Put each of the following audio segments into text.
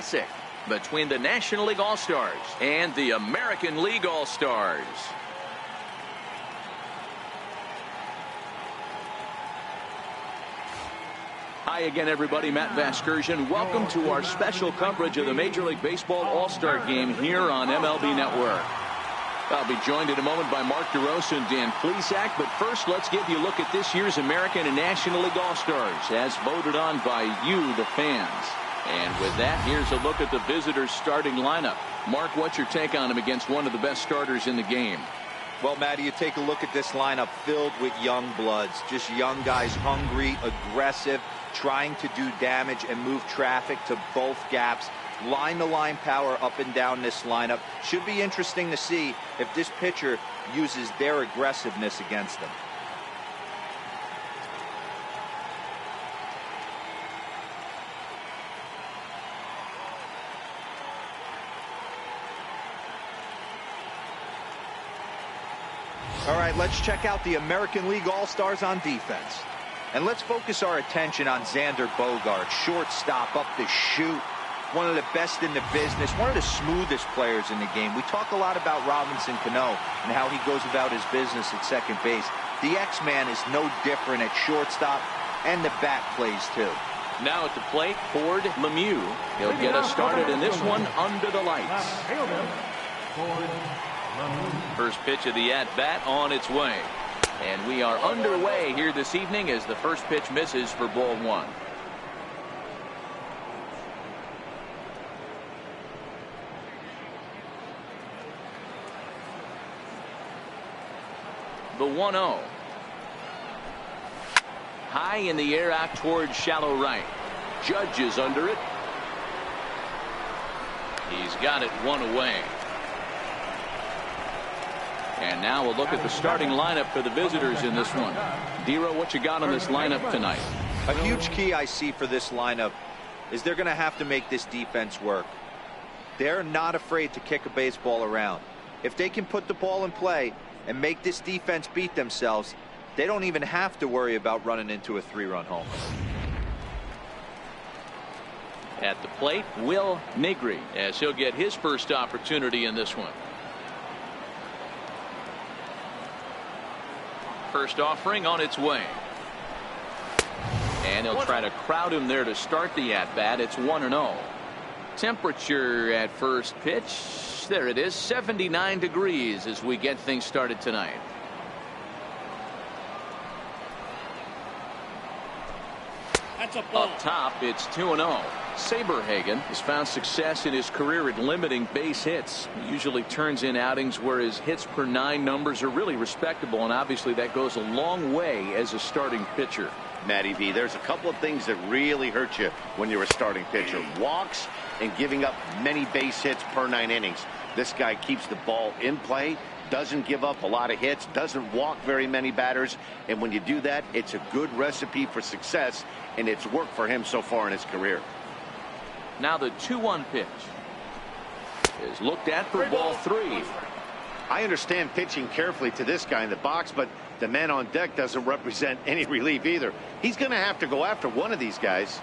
classic between the National League All-Stars and the American League All-Stars. Hi again, everybody. Matt Vasgersian. Welcome to our special coverage of the Major League Baseball All-Star Game here on MLB Network. I'll be joined in a moment by Mark DeRosa and Dan Plesac, but first let's give you a look at this year's American and National League All-Stars as voted on by you, the fans. And with that, here's a look at the visitors' starting lineup. Mark, what's your take on them against one of the best starters in the game? Well, Matty, you take a look at this lineup filled with young bloods, just young guys, hungry, aggressive, trying to do damage and move traffic to both gaps. Line-to-line power up and down this lineup. Should be interesting to see if this pitcher uses their aggressiveness against them. All right, let's check out the American League All-Stars on defense. And let's focus our attention on Xander Bogaerts, shortstop, up the chute. One of the best in the business, one of the smoothest players in the game. We talk a lot about Robinson Cano and how he goes about his business at second base. The X-Man is no different at shortstop, and the bat plays too. Now at the plate, Ford Lemieux. He'll get us started in this one under the lights. First pitch of the at-bat on its way. And we are underway here this evening as the first pitch misses for ball one. The 1-0. High in the air out towards shallow right. Judge is under it. He's got it one away. And now we'll look at the starting lineup for the visitors in this one. Dero, what you got on this lineup tonight? A huge key I see for this lineup is they're going to have to make this defense work. They're not afraid to kick a baseball around. If they can put the ball in play and make this defense beat themselves, they don't even have to worry about running into a 3-run homer. At the plate, Will Negri, as he'll get his first opportunity in this one. First offering on its way. And he'll try to crowd him there to start the at-bat. It's 1-0. Temperature at first pitch. There it is, 79 degrees as we get things started tonight. That's a ball. Up top, it's 2-0. Saberhagen has found success in his career at limiting base hits. He usually turns in outings where his hits per 9 numbers are really respectable, and obviously that goes a long way as a starting pitcher. Matty V, there's a couple of things that really hurt you when you're a starting pitcher. Walks and giving up many base hits per 9 innings. This guy keeps the ball in play, doesn't give up a lot of hits, doesn't walk very many batters, and when you do that, it's a good recipe for success, and it's worked for him so far in his career. Now the 2-1 pitch is looked at for ball 3. I understand pitching carefully to this guy in the box, but the man on deck doesn't represent any relief either. He's going to have to go after one of these guys.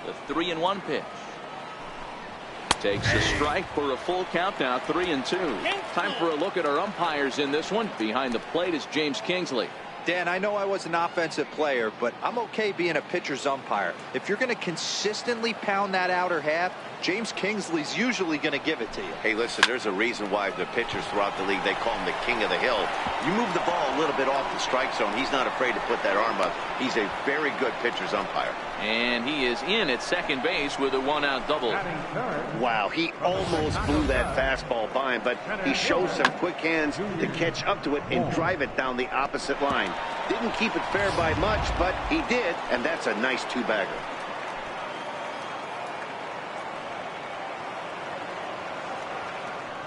The 3-1 pitch takes a strike for a full count. Now 3-2. Time for a look at our umpires in this one. Behind the plate is James Kingsley. Dan, I know I was an offensive player, but I'm okay being a pitcher's umpire. If you're going to consistently pound that outer half, James Kingsley's usually going to give it to you. Hey, listen, there's a reason why the pitchers throughout the league, they call him the king of the hill. You move the ball a little bit off the strike zone, he's not afraid to put that arm up. He's a very good pitcher's umpire. And he is in at second base with a 1-out double. Wow, he almost blew that fastball by him, but he shows some quick hands to catch up to it and drive it down the opposite line. Didn't keep it fair by much, but he did, and that's a nice two-bagger.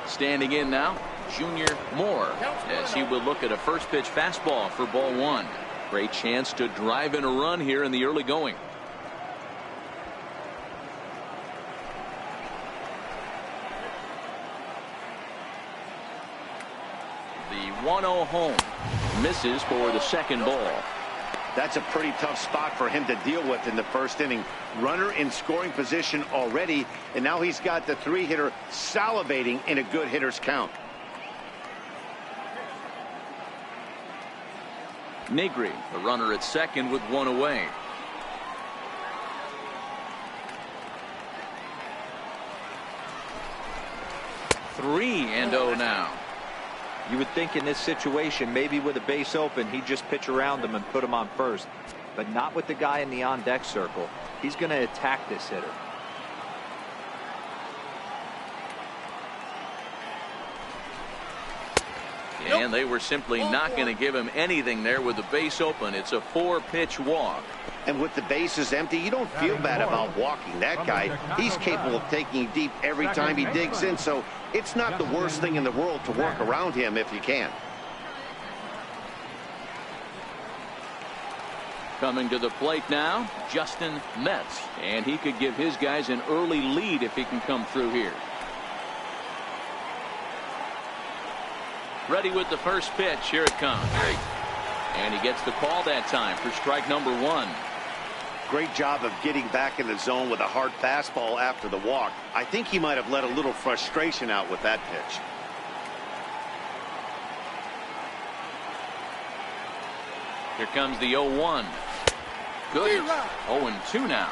Standing in now, Junior Moore, as he will look at a first pitch fastball for ball 1. Great chance to drive in a run here in the early going. The 1-0 home misses for the second ball. That's a pretty tough spot for him to deal with in the first inning. Runner in scoring position already, and now he's got the 3-hitter salivating in a good hitter's count. Negri, the runner at second with 1 away. Three and 0 now. You would think in this situation, maybe with a base open, he'd just pitch around him and put him on first. But not with the guy in the on-deck circle. He's going to attack this hitter. And they were simply not going to give him anything there with the base open. It's a 4-pitch walk. And with the bases empty, you don't feel bad about walking that guy. He's capable of taking you deep every time he digs in, so it's not the worst thing in the world to work around him if you can. Coming to the plate now, Justin Metz. And he could give his guys an early lead if he can come through here. Ready with the first pitch. Here it comes. And he gets the call that time for strike number 1. Great job of getting back in the zone with a hard fastball after the walk. I think he might have let a little frustration out with that pitch. Here comes the 0-1. Good. 0-2 now.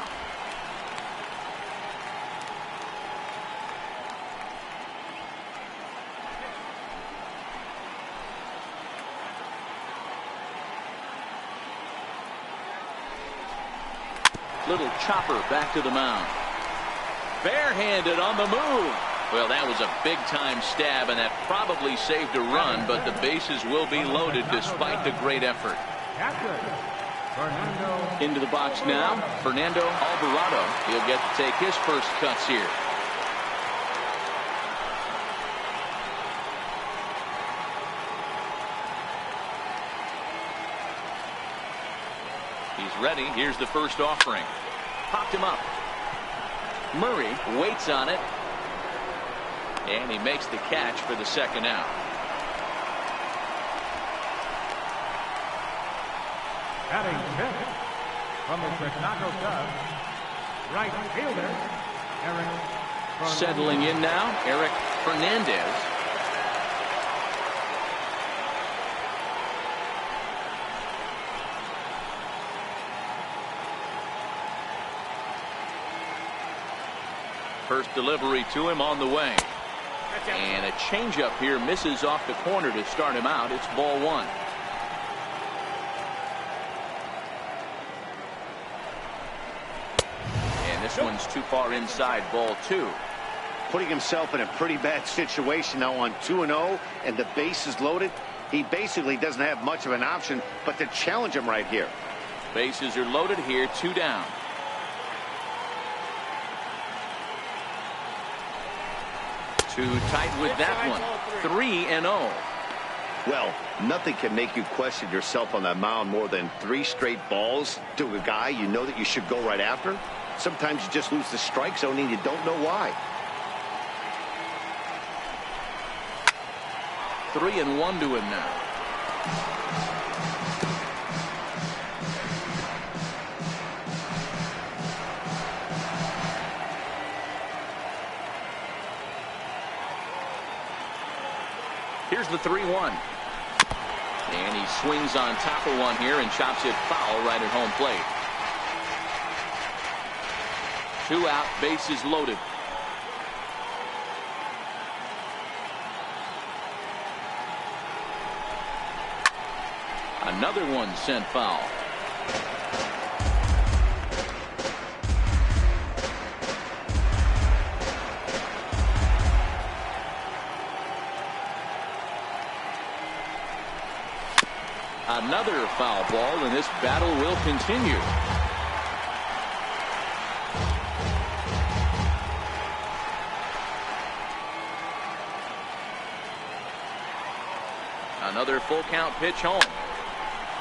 Little chopper back to the mound. Barehanded on the move. Well, that was a big-time stab, and that probably saved a run, but the bases will be loaded despite the great effort. Into the box now, Fernando Alvarado. He'll get to take his first cuts here. He's ready. Here's the first offering. Popped him up. Murray waits on it. And he makes the catch for the second out. Batting fifth from the Chicago Cubs, right fielder, Eric Fernandez. Settling in now, Eric Fernandez. First delivery to him on the way. And a changeup here misses off the corner to start him out. It's ball 1. And this one's too far inside, ball 2. Putting himself in a pretty bad situation now on 2-0 and the bases loaded. He basically doesn't have much of an option but to challenge him right here. Bases are loaded here, 2 down. Too tight with that one. 3-0. Well, nothing can make you question yourself on that mound more than 3 straight balls to a guy you know that you should go right after. Sometimes you just lose the strike zone and you don't know why. 3-1 to him now. Here's the 3-1. And he swings on top of one here and chops it foul right at home plate. 2 out, bases loaded. Another one sent foul. Another foul ball, and this battle will continue. Another full count pitch home.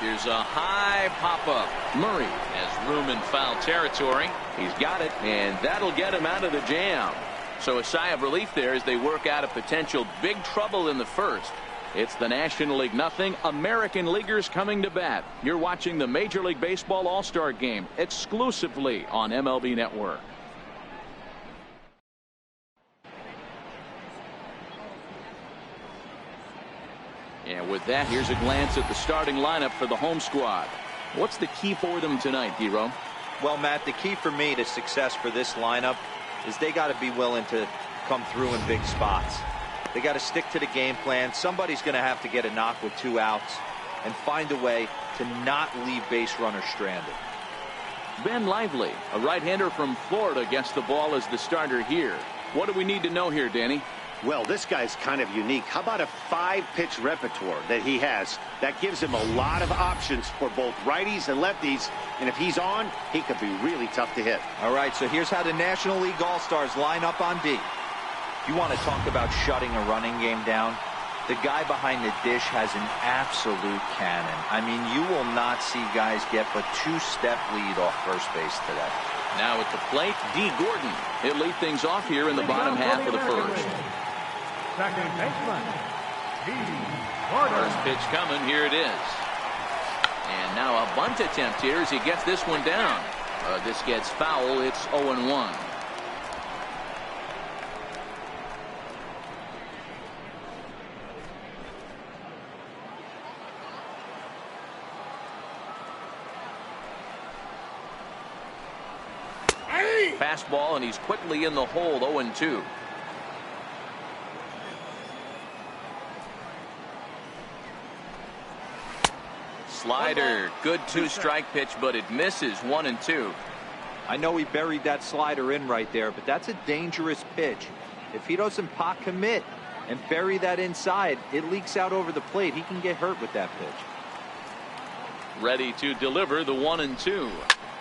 Here's a high pop-up. Murray has room in foul territory. He's got it, and that'll get him out of the jam. So a sigh of relief there as they work out a potential big trouble in the first. It's the National League nothing, American Leaguers coming to bat. You're watching the Major League Baseball All-Star Game exclusively on MLB Network. And with that, here's a glance at the starting lineup for the home squad. What's the key for them tonight, Dero? Well, Matt, the key for me to success for this lineup is they got to be willing to come through in big spots. They got to stick to the game plan. Somebody's going to have to get a knock with 2 outs and find a way to not leave base runners stranded. Ben Lively, a right-hander from Florida, gets the ball as the starter here. What do we need to know here, Danny? Well, this guy's kind of unique. How about a 5-pitch repertoire that he has? That gives him a lot of options for both righties and lefties. And if he's on, he could be really tough to hit. All right, so here's how the National League All-Stars line up on D. You want to talk about shutting a running game down? The guy behind the dish has an absolute cannon. I mean, you will not see guys get but 2-step lead off first base today. Now at the plate, D. Gordon. He'll lead things off here in the bottom half of the first. Second baseman, D. Gordon. First pitch coming. Here it is. And now a bunt attempt here as he gets this one down. This gets foul. It's 0-1. Fastball, and he's quickly in the hole. 0-2. Slider, good 2-strike pitch, but it misses. 1-2. I know he buried that slider in right there, but that's a dangerous pitch. If he doesn't pot commit and bury that inside, it leaks out over the plate. He can get hurt with that pitch. Ready to deliver the 1-2.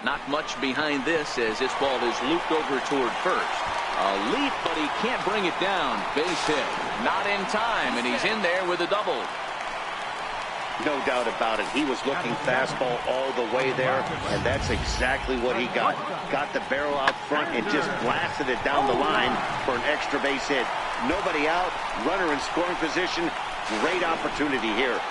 Not much behind this as this ball is looped over toward first. A leap, but he can't bring it down. Base hit. Not in time, and he's in there with a double. No doubt about it. He was looking fastball all the way there, and that's exactly what he got. Got the barrel out front and just blasted it down the line for an extra base hit. Nobody out, runner in scoring position. Great opportunity here.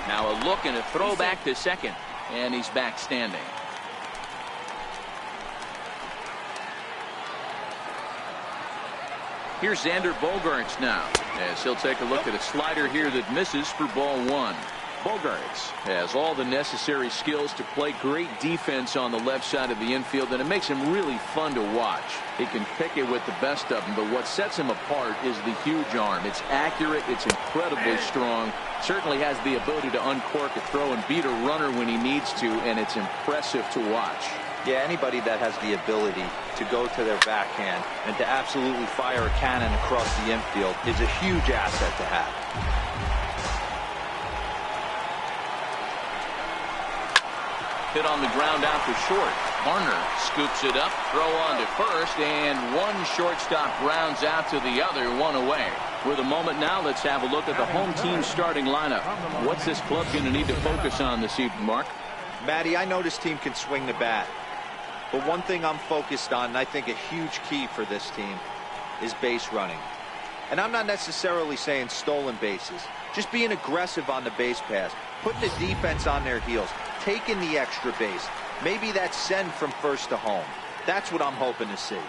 Now a look and a throw back to second, and he's back standing. Here's Xander Bogaerts now, as he'll take a look at a slider here that misses for ball 1. Bogaerts has all the necessary skills to play great defense on the left side of the infield, and it makes him really fun to watch. He can pick it with the best of them, but what sets him apart is the huge arm. It's accurate, it's incredibly strong, certainly has the ability to uncork a throw and beat a runner when he needs to, and it's impressive to watch. Yeah, anybody that has the ability to go to their backhand and to absolutely fire a cannon across the infield is a huge asset to have. Hit on the ground out to short. Varner scoops it up, throw on to first, and one shortstop grounds out to the other, one away. With a moment now, let's have a look at the home team starting lineup. What's this club going to need to focus on this evening, Mark? Matty, I know this team can swing the bat. But one thing I'm focused on, and I think a huge key for this team, is base running. And I'm not necessarily saying stolen bases. Just being aggressive on the base pass, putting the defense on their heels, taking the extra base. Maybe that's send from first to home. That's what I'm hoping to see.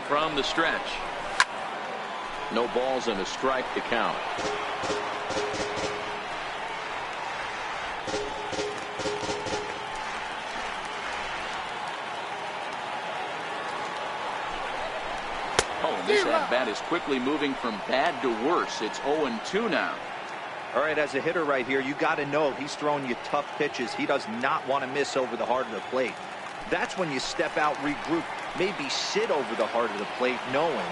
From the stretch. No balls and a strike to count. Oh, this at-bat is quickly moving from bad to worse. It's 0-2 now. All right, as a hitter right here, you got to know he's throwing you tough pitches. He does not want to miss over the heart of the plate. That's when you step out, regroup, maybe sit over the heart of the plate, knowing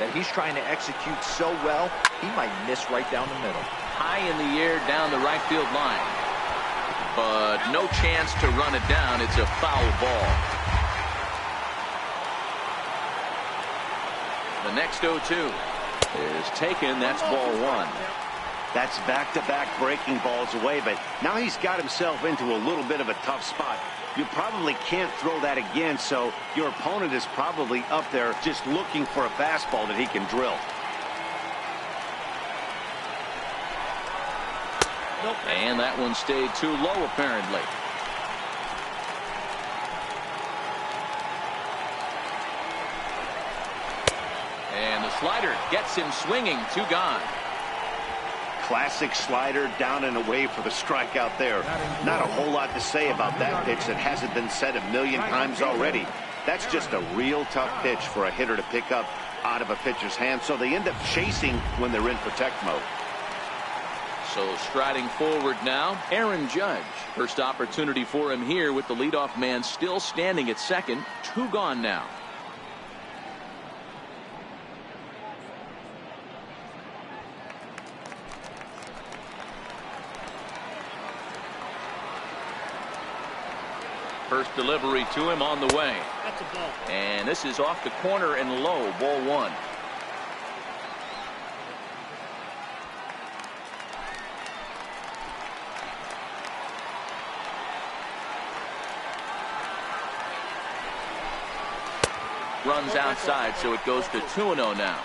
that he's trying to execute so well, he might miss right down the middle. High in the air down the right field line. but no chance to run it down. It's a foul ball. The next 0-2 is taken. That's ball one. That's back-to-back breaking balls away, but now he's got himself into a little bit of a tough spot. You probably can't throw that again, so your opponent is probably up there just looking for a fastball that he can drill. And that one stayed too low, apparently. And the slider gets him swinging. 2 gone. Classic slider, down and away for the strikeout there. Not a whole lot to say about that pitch that hasn't been said a million times already. That's just a real tough pitch for a hitter to pick up out of a pitcher's hand, so they end up chasing when they're in protect mode. So striding forward now, Aaron Judge. First opportunity for him here with the leadoff man still standing at second. 2 gone now. First delivery to him on the way. That's a ball. And this is off the corner and low. Ball 1. Runs outside, so it goes to 2-0 now.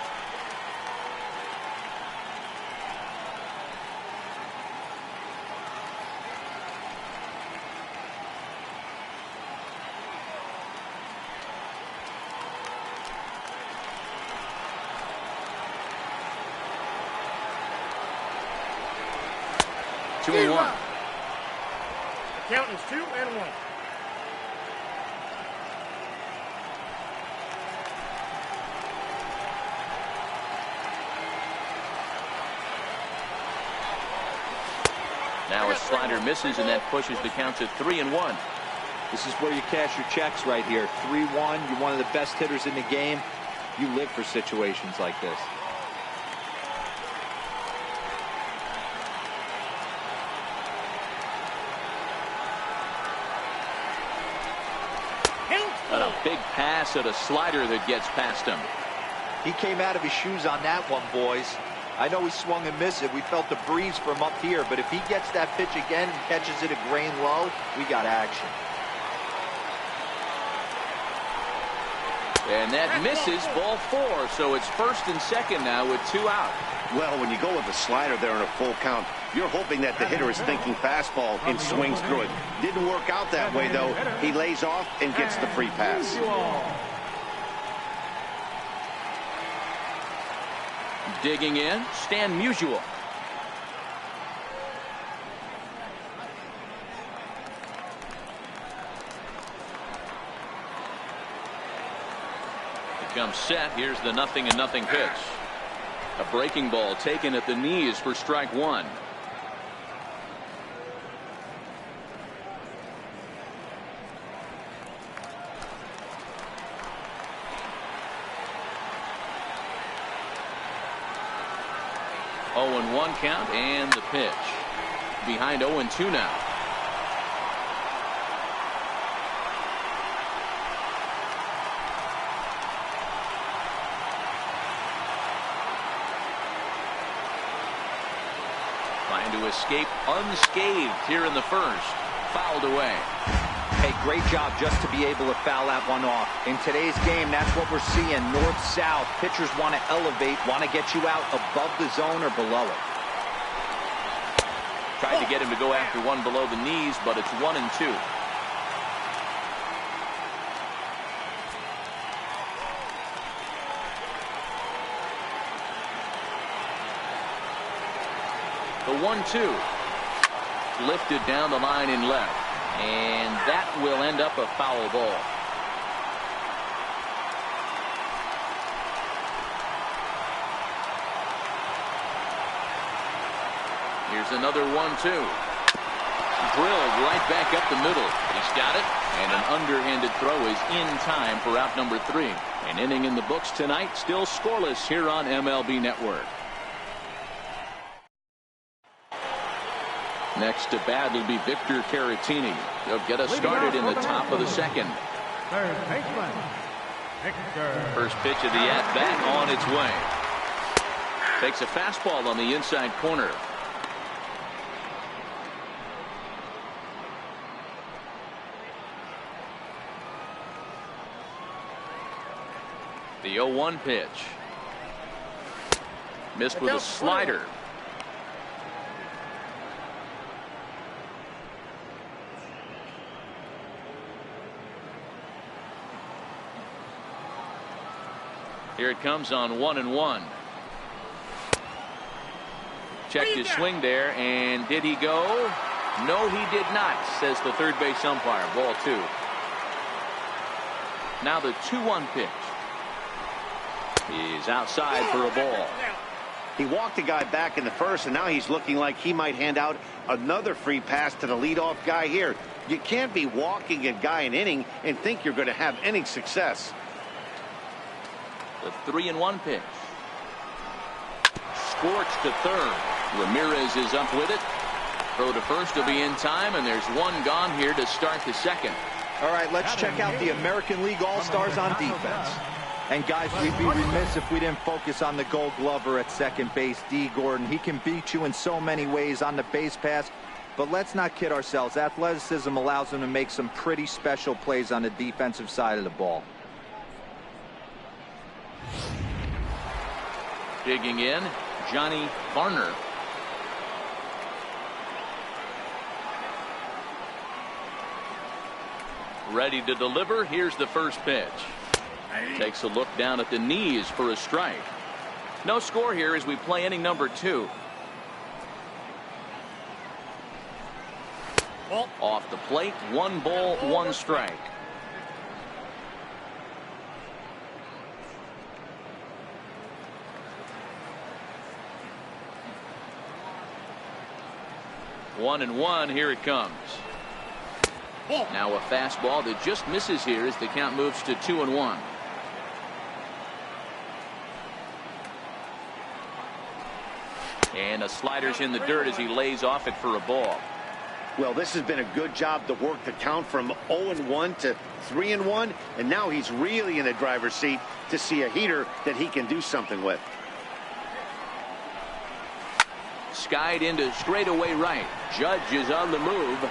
Two and one. The count is 2-1. Now a slider misses, and that pushes the count to 3-1. This is where you cash your checks right here. 3-1. You're one of the best hitters in the game. You live for situations like this. And a big pass at a slider that gets past him. He came out of his shoes on that one, boys. I know he swung and missed it. We felt the breeze from up here, but if he gets that pitch again and catches it a grain low, we got action. And that misses, ball 4, so it's first and second now with 2 out. Well, when you go with a slider there in a full count, you're hoping that the hitter is thinking fastball and swings through it. Didn't work out that way, though. He lays off and gets the free pass. Digging in, Stan Musial. Becomes set. Here's the 0-0 pitch. A breaking ball taken at the knees for strike 1. Oh, and 1 count, and the pitch. Behind 0-2 now. Trying to escape unscathed here in the first. Fouled away. Hey, great job just to be able to foul that one off. In today's game, that's what we're seeing. North-south. Pitchers want to elevate, want to get you out above the zone or below it. Tried to get him to go after one below the knees, but it's 1-2. The 1-2. Lifted down the line in left. And that will end up a foul ball. Here's another 1-2. Drilled right back up the middle. He's got it. And an underhanded throw is in time for out number 3. An inning in the books tonight. Still scoreless here on MLB Network. Next to bat will be Victor Caratini. He'll get us started in the top of the second. Third baseman, Victor. First pitch of the at-bat on its way. Takes a fastball on the inside corner. The 0-1 pitch. Missed with a slider. Here it comes on 1-1. Checked his swing there, and did he go? No, he did not, says the third base umpire. Ball 2. Now the 2-1 pitch. He's outside for a ball. He walked a guy back in the first, and now he's looking like he might hand out another free pass to the leadoff guy here. You can't be walking a guy an inning and think you're going to have any success. The 3-1 pitch. Scorched to third. Ramirez is up with it. Throw to first will be in time, and there's one gone here to start the second. All right, let's check out the American League All-Stars on defense. And guys, we'd be remiss if we didn't focus on the Gold Glover at second base, Dee Gordon. He can beat you in so many ways on the base pass, but let's not kid ourselves. Athleticism allows him to make some pretty special plays on the defensive side of the ball. Digging in, Johnny Varner. Ready to deliver. Here's the first pitch. Takes a look down at the knees for a strike. No score here as we play inning number 2. Off the plate, 1 ball, 1 strike. One and one, here it comes. Now a fastball that just misses here as the count moves to 2-1. And a slider's in the dirt as he lays off it for a ball. Well, this has been a good job to work the count from 0-1 to 3-1, and now he's really in the driver's seat to see a heater that he can do something with. Skied into straightaway right. Judge is on the move.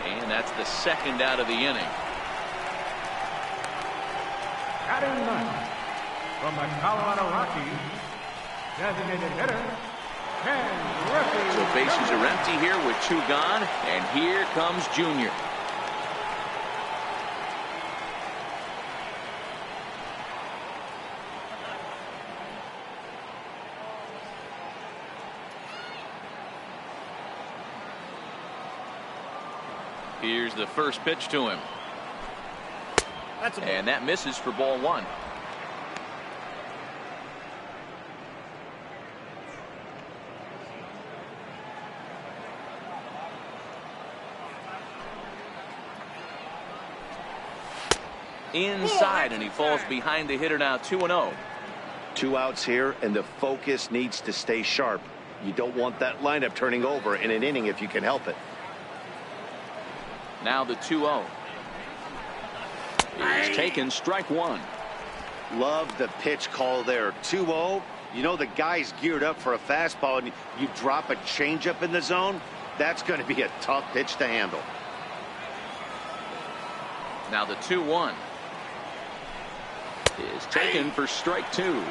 And that's the second out of the inning. Batting ninth from the Colorado Rockies, designated hitter, Ken Griffey. So bases are empty here with 2 gone. And here comes Junior. Here's the first pitch to him. And that misses for ball 1. Inside, and he falls behind the hitter now. 2-0. 2 outs here, and the focus needs to stay sharp. You don't want that lineup turning over in an inning if you can help it. Now the 2-0. He's taken strike 1. Love the pitch call there. 2-0. You know the guy's geared up for a fastball, and you drop a changeup in the zone. That's going to be a tough pitch to handle. Now the 2-1 is taken for strike 2.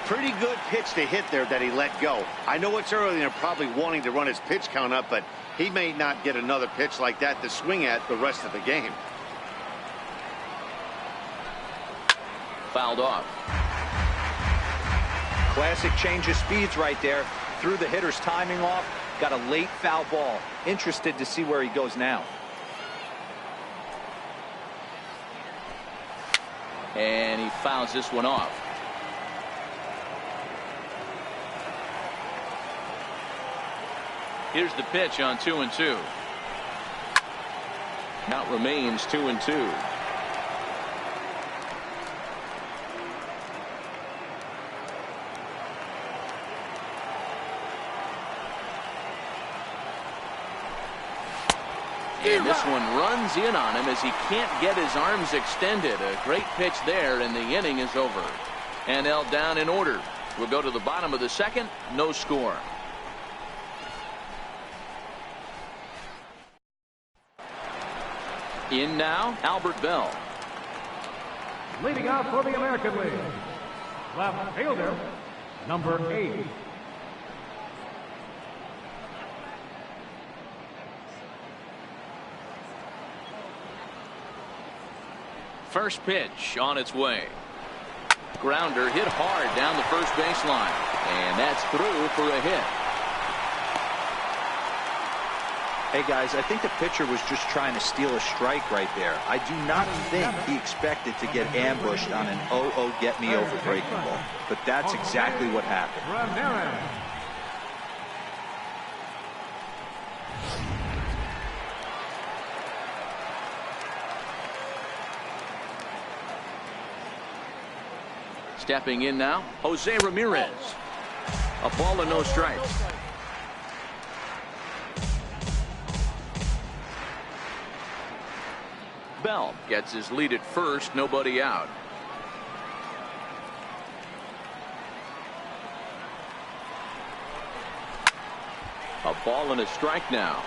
Pretty good pitch to hit there that he let go. I know it's early and they're probably wanting to run his pitch count up, but he may not get another pitch like that to swing at the rest of the game. Fouled off. Classic change of speeds right there. Threw the hitter's timing off. Got a late foul ball. Interested to see where he goes now. And he fouls this one off. Here's the pitch on 2-2. Count remains 2-2. And this one runs in on him as he can't get his arms extended. A great pitch there, and the inning is over. NL down in order. We'll go to the bottom of the second. No score. In now, Albert Bell. Leading out for the American League, left fielder, number 8. First pitch on its way. Grounder hit hard down the first baseline. And that's through for a hit. Hey guys, I think the pitcher was just trying to steal a strike right there. I do not think he expected to get ambushed on an 0-0 get me over breaking ball. But that's exactly what happened. Ramirez. Stepping in now, Jose Ramirez. A ball and no strikes. Bell gets his lead at first, nobody out. A ball and a strike now.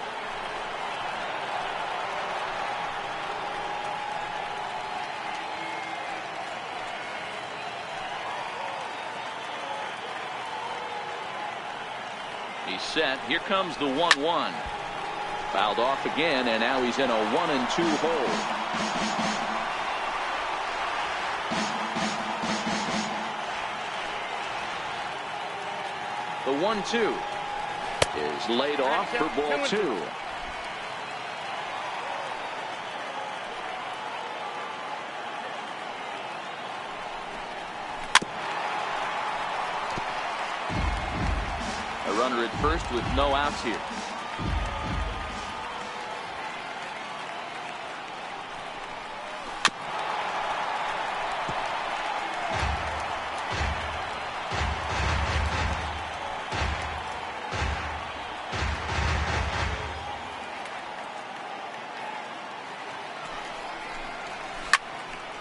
He's set. Here comes the 1-1. Fouled off again, and now he's in a 1-2 hole. The 1-2 is laid off for ball 2. A runner at first with no outs here.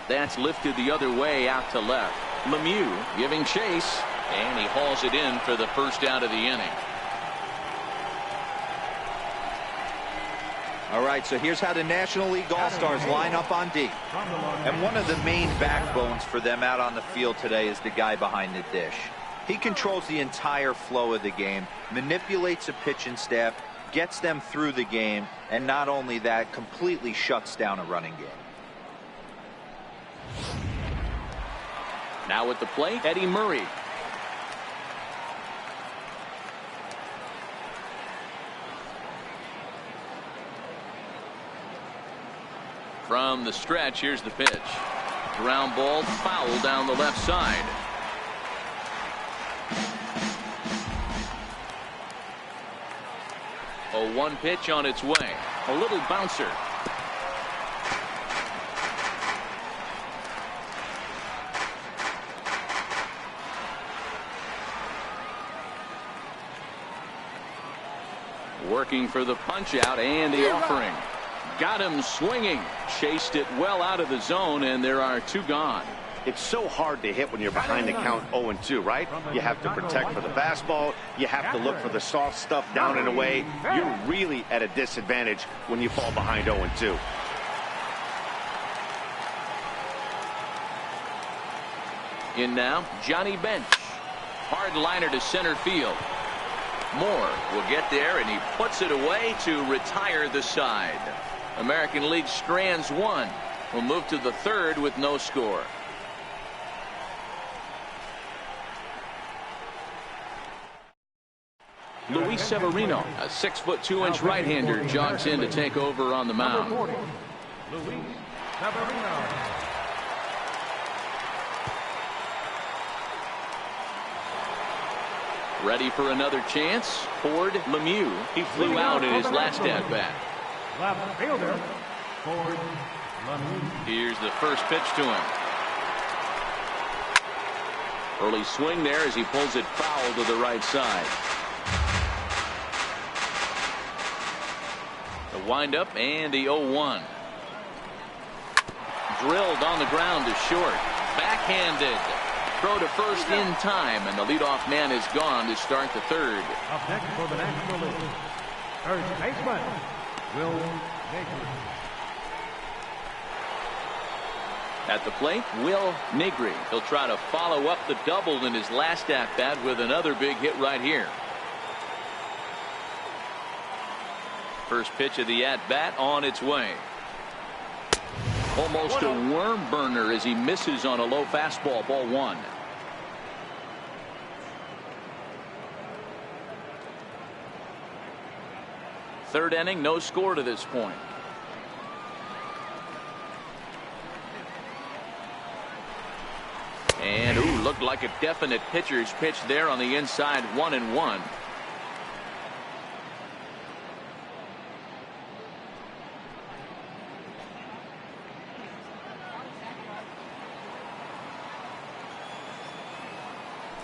That's lifted the other way out to left. Lemieux giving chase, and he hauls it in for the first out of the inning. All right, so here's how the National League All-Stars line up on D. And one of the main backbones for them out on the field today is the guy behind the dish. He controls the entire flow of the game, manipulates the pitching staff, gets them through the game, and not only that, completely shuts down a running game. Now at the plate, Eddie Murray. From the stretch, here's the pitch. Ground ball foul down the left side. A 1 pitch on its way. A little bouncer. Working for the punch out and the offering. Got him swinging. Chased it well out of the zone, and there are 2 gone. It's so hard to hit when you're behind the count 0-2, right? You have to protect for the fastball. You have to look for the soft stuff down and away. You're really at a disadvantage when you fall behind 0-2. In now, Johnny Bench. Hard liner to center field. Moore will get there, and he puts it away to retire the side. American League strands 1. We'll move to the 3rd with no score. Luis Severino, a 6'2" right-hander, jogs in to take over on the mound. Number 40, Luis Severino. Ready for another chance. Ford Lemieux. He flew out in his last at-bat. Left fielder, Ford Lemieux. Here's the first pitch to him. Early swing there as he pulls it foul to the right side. The windup and the 0-1. Drilled on the ground to short. Backhanded. Throw to first in time, and the leadoff man is gone to start the third. Up next for the National League, first baseman, Will Negri. At the plate, Will Negri. He'll try to follow up the double in his last at-bat with another big hit right here. First pitch of the at-bat on its way. Almost a worm burner as he misses on a low fastball. Ball one. Third inning, no score to this point. And looked like a definite pitcher's pitch there on the inside. 1-1.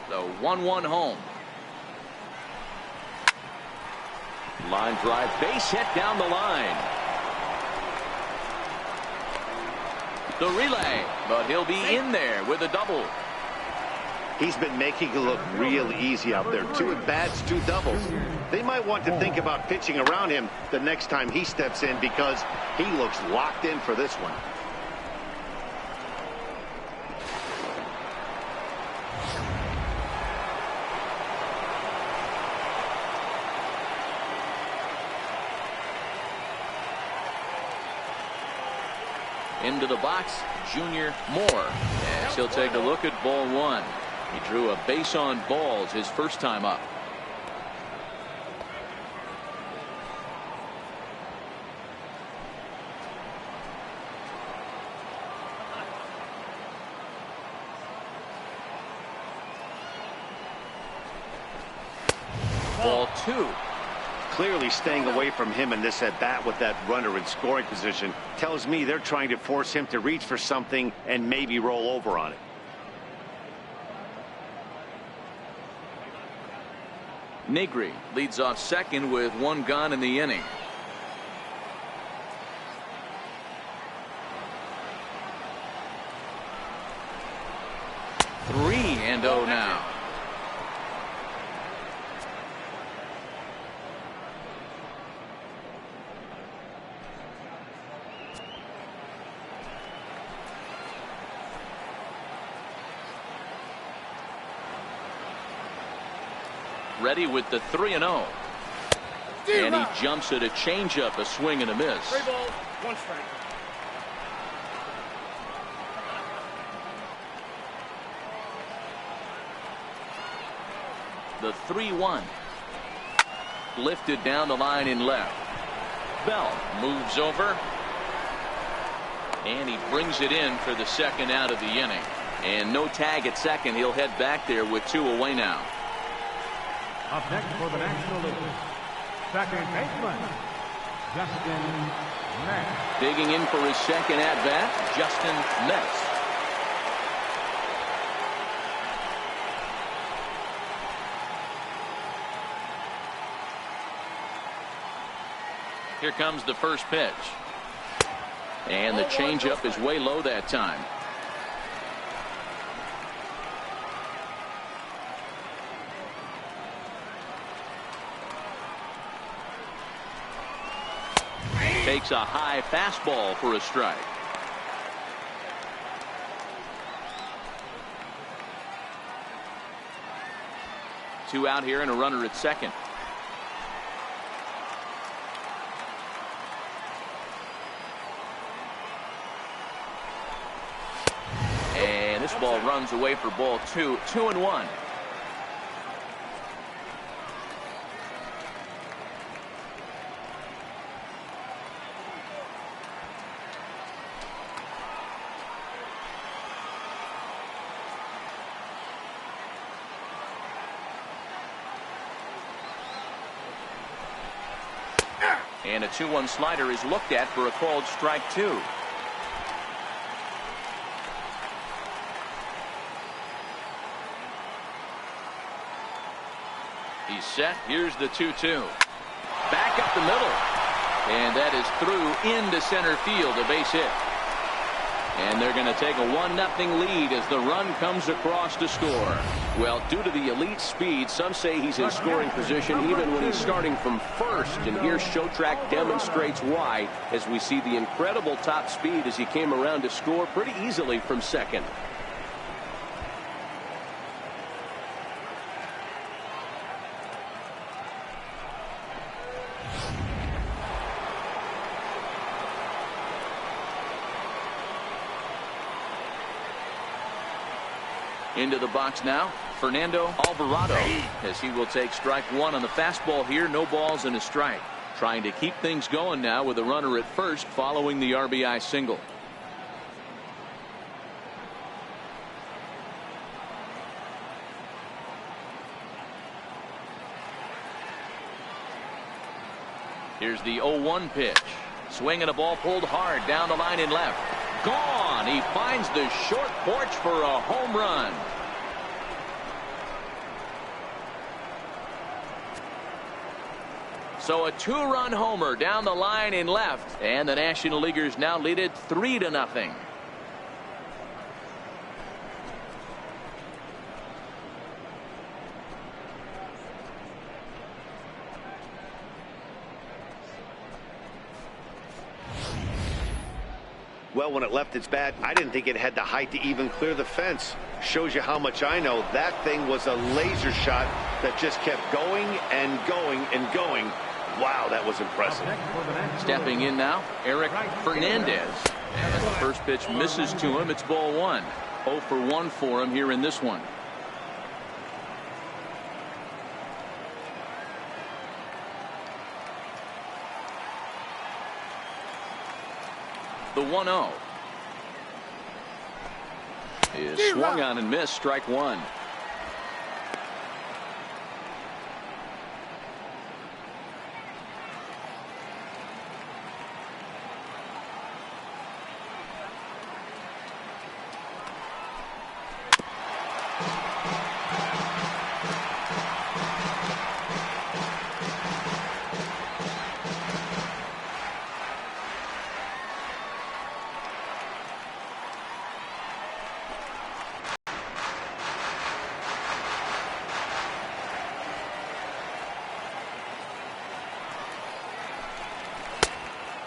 The 1-1 home. Line drive, base hit down the line. The relay, but he'll be in there with a double. He's been making it look real easy out there. 2 at-bats, 2 doubles. They might want to think about pitching around him the next time he steps in because he looks locked in for this one. Into the box, Junior Moore, as he'll take a look at ball one. He drew a base on balls his first time up. Ball two. Clearly staying away from him in this at-bat with that runner in scoring position tells me they're trying to force him to reach for something and maybe roll over on it. Negri leads off second with 1 gone in the inning. Three and 0 now. Ready with the 3-0. And he jumps at a changeup, a swing and a miss. 3 balls, 1 strike. The 3-1. Lifted down the line in left. Bell moves over. And he brings it in for the second out of the inning. And no tag at second. He'll head back there with 2 away now. Up next for the National League, second baseman, Justin Metz. Digging in for his second at-bat, Justin Metz. Here comes the first pitch. And the changeup is way low that time. Takes a high fastball for a strike. Two out here and a runner at second. And this ball runs away for ball two. 2-1. And a 2-1 slider is looked at for a called strike 2. He's set. Here's the 2-2. Back up the middle. And that is through into center field, a base hit. And they're going to take a 1-0 lead as the run comes across to score. Well, due to the elite speed, some say he's in scoring position even when he's starting from first. And here Showtrack demonstrates why, as we see the incredible top speed as he came around to score pretty easily from second. Into the box now, Fernando Alvarado, as he will take strike one on the fastball here. No balls and a strike. Trying to keep things going now with a runner at first following the RBI single. Here's the 0-1 pitch. Swinging a ball pulled hard down the line and left. Gone. He finds the short porch for a home run. So a 2-run homer down the line and left, and the National Leaguers now lead it 3-0. Well, when it left its bat, I didn't think it had the height to even clear the fence. Shows you how much I know. That thing was a laser shot that just kept going and going and going. Wow, that was impressive. Stepping in now, Eric Fernandez. And the first pitch misses to him. It's ball one. 0 for 1 for him here in this one. The 1-0 is swung on and missed. Strike one.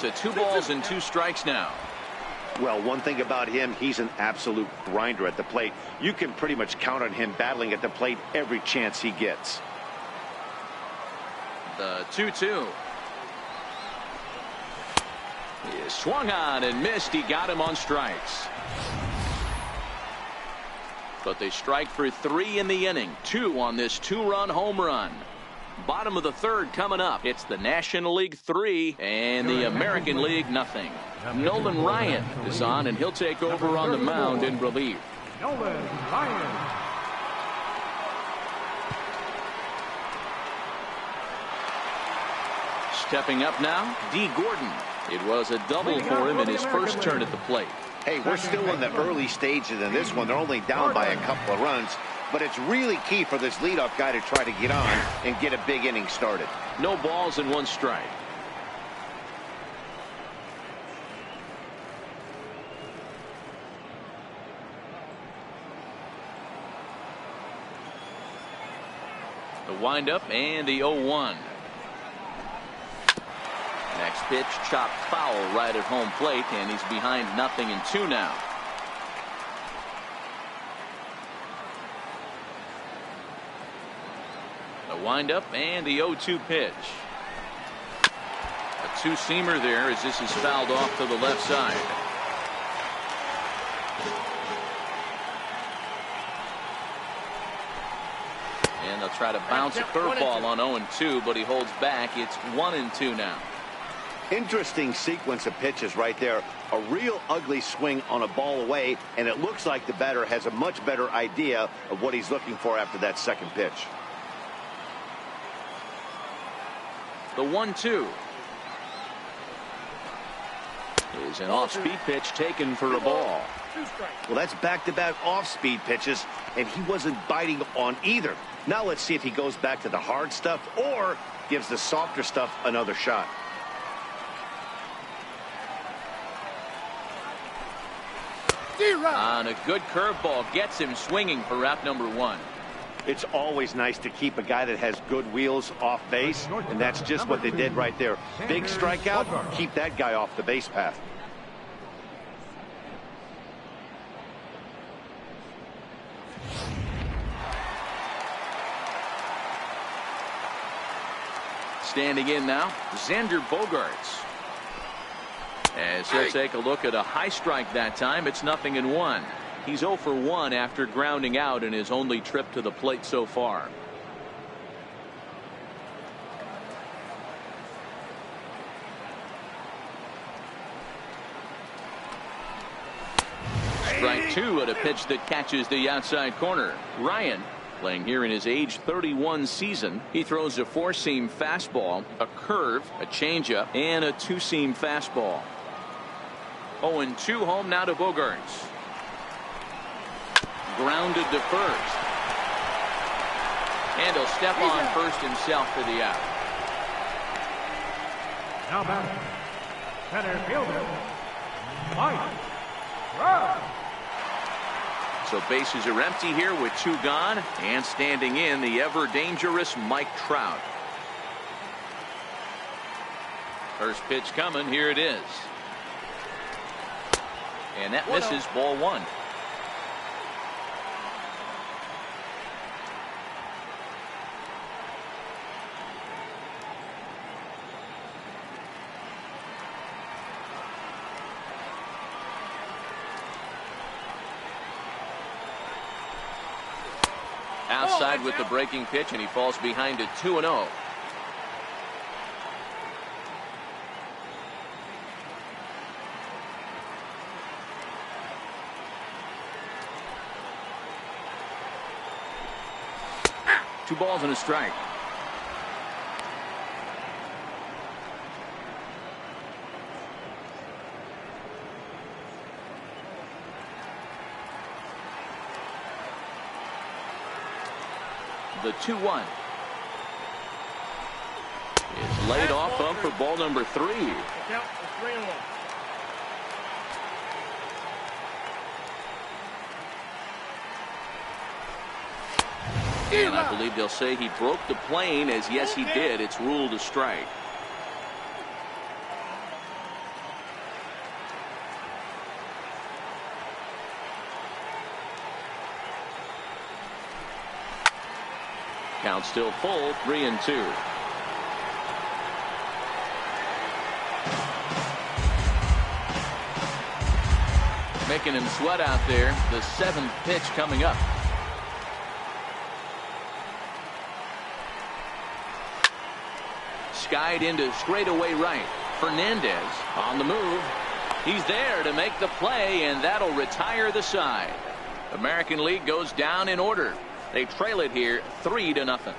To 2 balls and 2 strikes now. Well, one thing about him, he's an absolute grinder at the plate. You can pretty much count on him battling at the plate every chance he gets. The 2-2 is swung on and missed. He got him on strikes. But they strike for 3 in the inning. 2 on this 2-run home run. Bottom of the third coming up. It's the National League 3 and the American League nothing. Nolan Ryan is on, and he'll take over on the mound in relief. Nolan Ryan. Stepping up now, D. Gordon. It was a double for him in his first turn at the plate. Hey, we're still in the early stages in this one. They're only down by a couple of runs. But it's really key for this leadoff guy to try to get on and get a big inning started. No balls and 1 strike. The windup and the 0-1. Next pitch chopped foul right at home plate, and he's behind 0-2 now. The windup and the 0-2 pitch. A 2-seamer there as this is fouled off to the left side. And they'll try to bounce a curveball on 0-2, but he holds back. It's 1-2 now. Interesting sequence of pitches right there. A real ugly swing on a ball away, and it looks like the batter has a much better idea of what he's looking for after that second pitch. The 1-2 is an off-speed pitch taken for a ball. Well, that's back-to-back off-speed pitches, and he wasn't biting on either. Now let's see if he goes back to the hard stuff or gives the softer stuff another shot. On a good curveball, gets him swinging for out number 1. It's always nice to keep a guy that has good wheels off base, and that's just what they did right there. Big strikeout, keep that guy off the base path. Standing in now, Xander Bogaerts. As he'll take a look at a high strike that time, it's 0-1. He's 0 for 1 after grounding out in his only trip to the plate so far. Strike 2 at a pitch that catches the outside corner. Ryan, playing here in his age 31 season, he throws a 4-seam fastball, a curve, a changeup, and a 2-seam fastball. 0-2 home now to Bogaerts. Grounded to first. And he'll step on first himself for the out. Now back, center fielder, Mike Trout. So bases are empty here with 2 gone, and standing in the ever dangerous Mike Trout. First pitch coming, here it is. And that misses, ball 1. Outside with the breaking pitch, and he falls behind it 2-0. Two balls and a strike. The 2-1 is laid off up for ball number 3. And I believe they'll say he broke the plane, as yes he did. It's ruled a strike. Count still full, 3-2. Making him sweat out there. The 7th pitch coming up. Skied into straightaway right. Fernandez on the move. He's there to make the play, and that'll retire the side. American League goes down in order. They trail it here 3-0.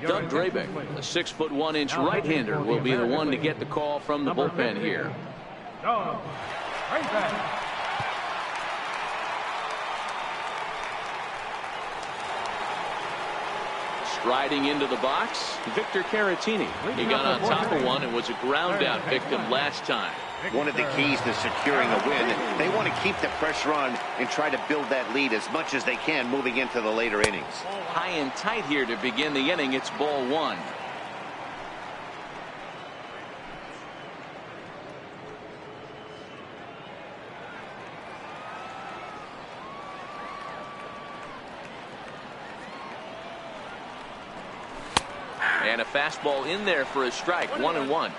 Doug Drabek, a 6'1" right-hander, will be the one to get the call from the bullpen here. Doug Drabek. Striding into the box, Victor Caratini. He got on top of one and was a ground-out victim last time. One of the keys to securing a win, they want to keep the pressure on and try to build that lead as much as they can moving into the later innings. High and tight here to begin the inning. It's ball 1. And a fastball in there for a strike. 1-1.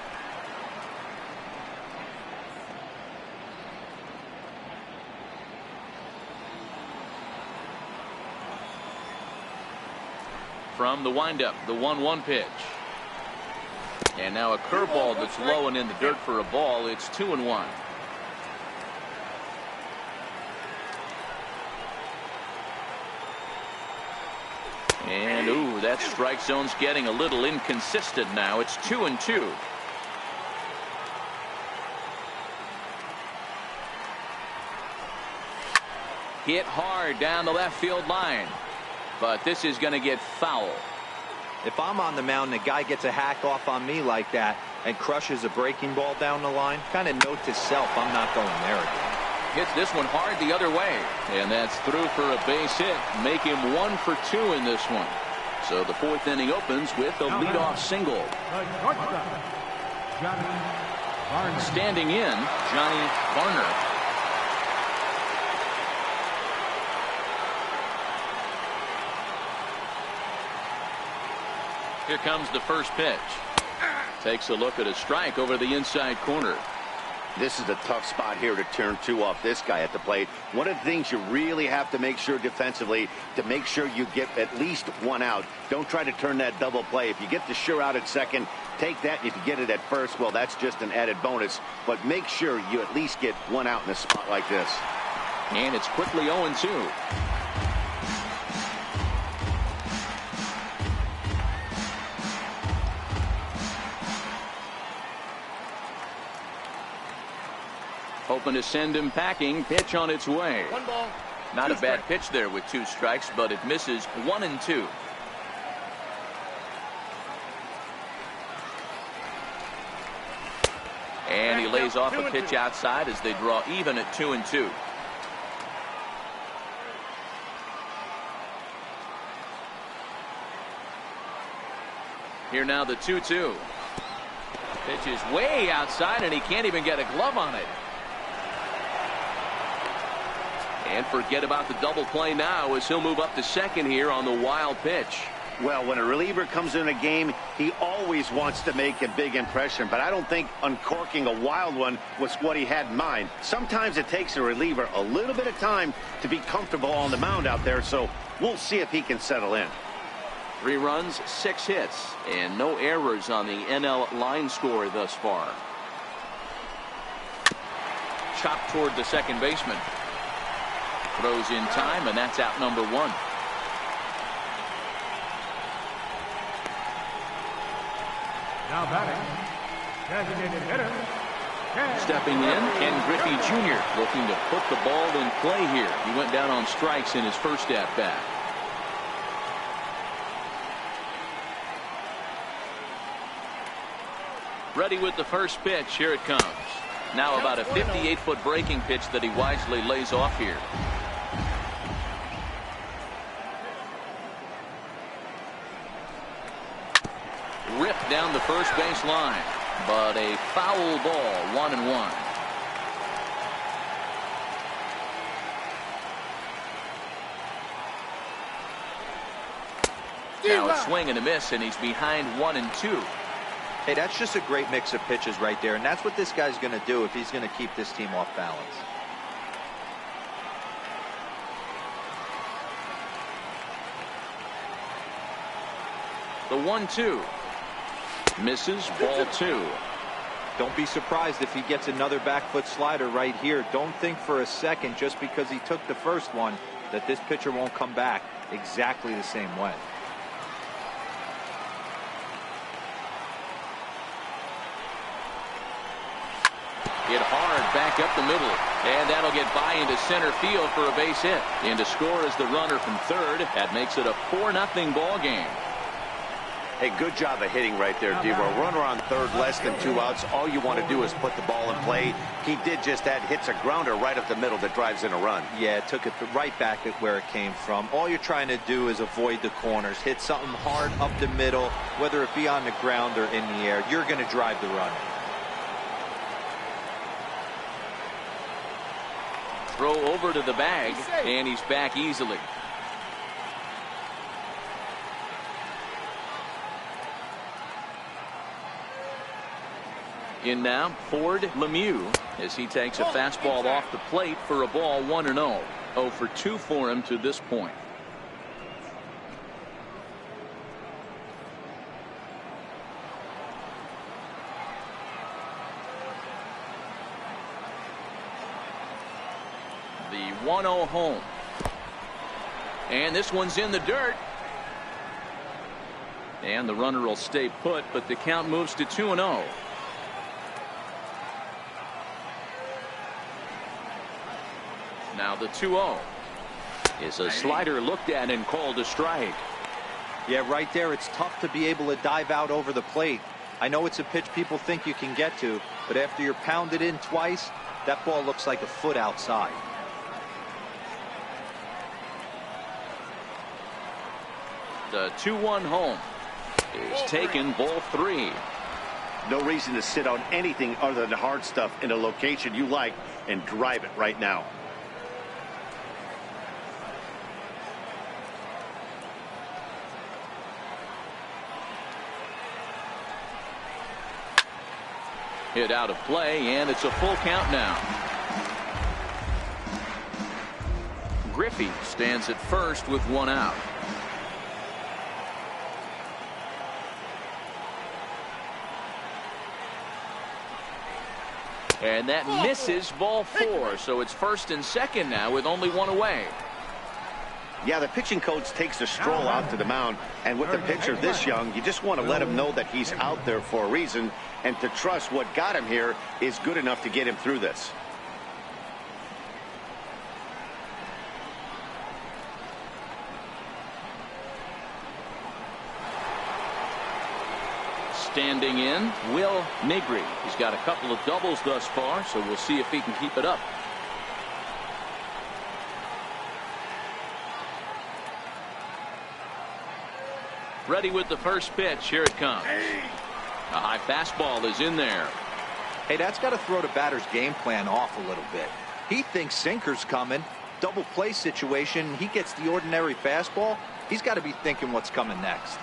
From the windup, the 1-1 pitch. And now a curveball that's low and in the dirt for a ball. It's 2-1. And ooh, that strike zone's getting a little inconsistent now. It's 2-2. Hit hard down the left field line. But this is going to get foul. If I'm on the mound and a guy gets a hack off on me like that and crushes a breaking ball down the line, kind of note to self, I'm not going there again. Hits this one hard the other way. And that's through for a base hit. Make him 1 for 2 in this one. So the 4th inning opens with a leadoff single. The shortstop, Johnny Varner. Standing in, Johnny Varner. Here comes the first pitch. Takes a look at a strike over the inside corner. This is a tough spot here to turn 2 off this guy at the plate. One of the things you really have to make sure defensively, to make sure you get at least 1 out. Don't try to turn that double play. If you get the sure out at second, take that. If you get it at first, well, that's just an added bonus. But make sure you at least get 1 out in a spot like this. And it's quickly 0-2. Hoping to send him packing. Pitch on its way. 1 ball. Not a bad pitch there with 2 strikes, but it misses 1-2. And he lays off a pitch outside as they draw even at 2-2. Here now the 2-2. Pitch is way outside and he can't even get a glove on it. And forget about the double play now as he'll move up to second here on the wild pitch. Well, when a reliever comes in a game, he always wants to make a big impression, but I don't think uncorking a wild one was what he had in mind. Sometimes it takes a reliever a little bit of time to be comfortable on the mound out there, so we'll see if he can settle in. 3 runs, 6 hits, and no errors on the NL line score thus far. Chopped toward the second baseman. Throws in time, and that's out number 1. Now batting, designated hitter, Ken. Stepping in, Ken Griffey Jr. looking to put the ball in play here. He went down on strikes in his first at-bat. Ready with the first pitch. Here it comes. Now about a 58-foot breaking pitch that he wisely lays off here. Ripped down the first base line, but a foul ball, 1-1. Now a swing and a miss, and he's behind 1-2. Hey, that's just a great mix of pitches right there, and that's what this guy's going to do if he's going to keep this team off balance. The 1-2. Misses, ball 2. Don't be surprised if he gets another back foot slider right here. Don't think for a second, just because he took the first one, that this pitcher won't come back exactly the same way. Hit hard back up the middle, and that'll get by into center field for a base hit. And to score is the runner from third. That makes it a 4-0 ball game. Hey, good job of hitting right there, Devo. Runner on third, less than 2 outs. All you want to do is put the ball in play. He did just that. Hits a grounder right up the middle that drives in a run. Yeah, took it right back at where it came from. All you're trying to do is avoid the corners. Hit something hard up the middle, whether it be on the ground or in the air. You're going to drive the run. Throw over to the bag, and he's back easily. In now, Ford Lemieux, as he takes a fastball off the plate for a ball 1-0. 0 for 2 for him to this point. The 1-0 home. And this one's in the dirt. And the runner will stay put, but the count moves to 2-0. Now the 2-0 is a slider looked at and called a strike. Yeah, right there, it's tough to be able to dive out over the plate. I know it's a pitch people think you can get to, but after you're pounded in twice, that ball looks like a foot outside. The 2-1 home is taken, ball 3. No reason to sit on anything other than hard stuff in a location you like and drive it right now. Hit out of play, and it's a full count now. Griffey stands at first with 1 out. And that misses, ball 4. So it's first and second now with only 1 away. Yeah, the pitching coach takes a stroll out to the mound, and with the pitcher this young, you just want to let him know that he's out there for a reason, and to trust what got him here is good enough to get him through this. Standing in, Will Negri. He's got a couple of doubles thus far, so we'll see if he can keep it up. Ready with the first pitch. Here it comes. A high fastball is in there. Hey, that's got to throw the batter's game plan off a little bit. He thinks sinker's coming. Double play situation. He gets the ordinary fastball. He's got to be thinking what's coming next.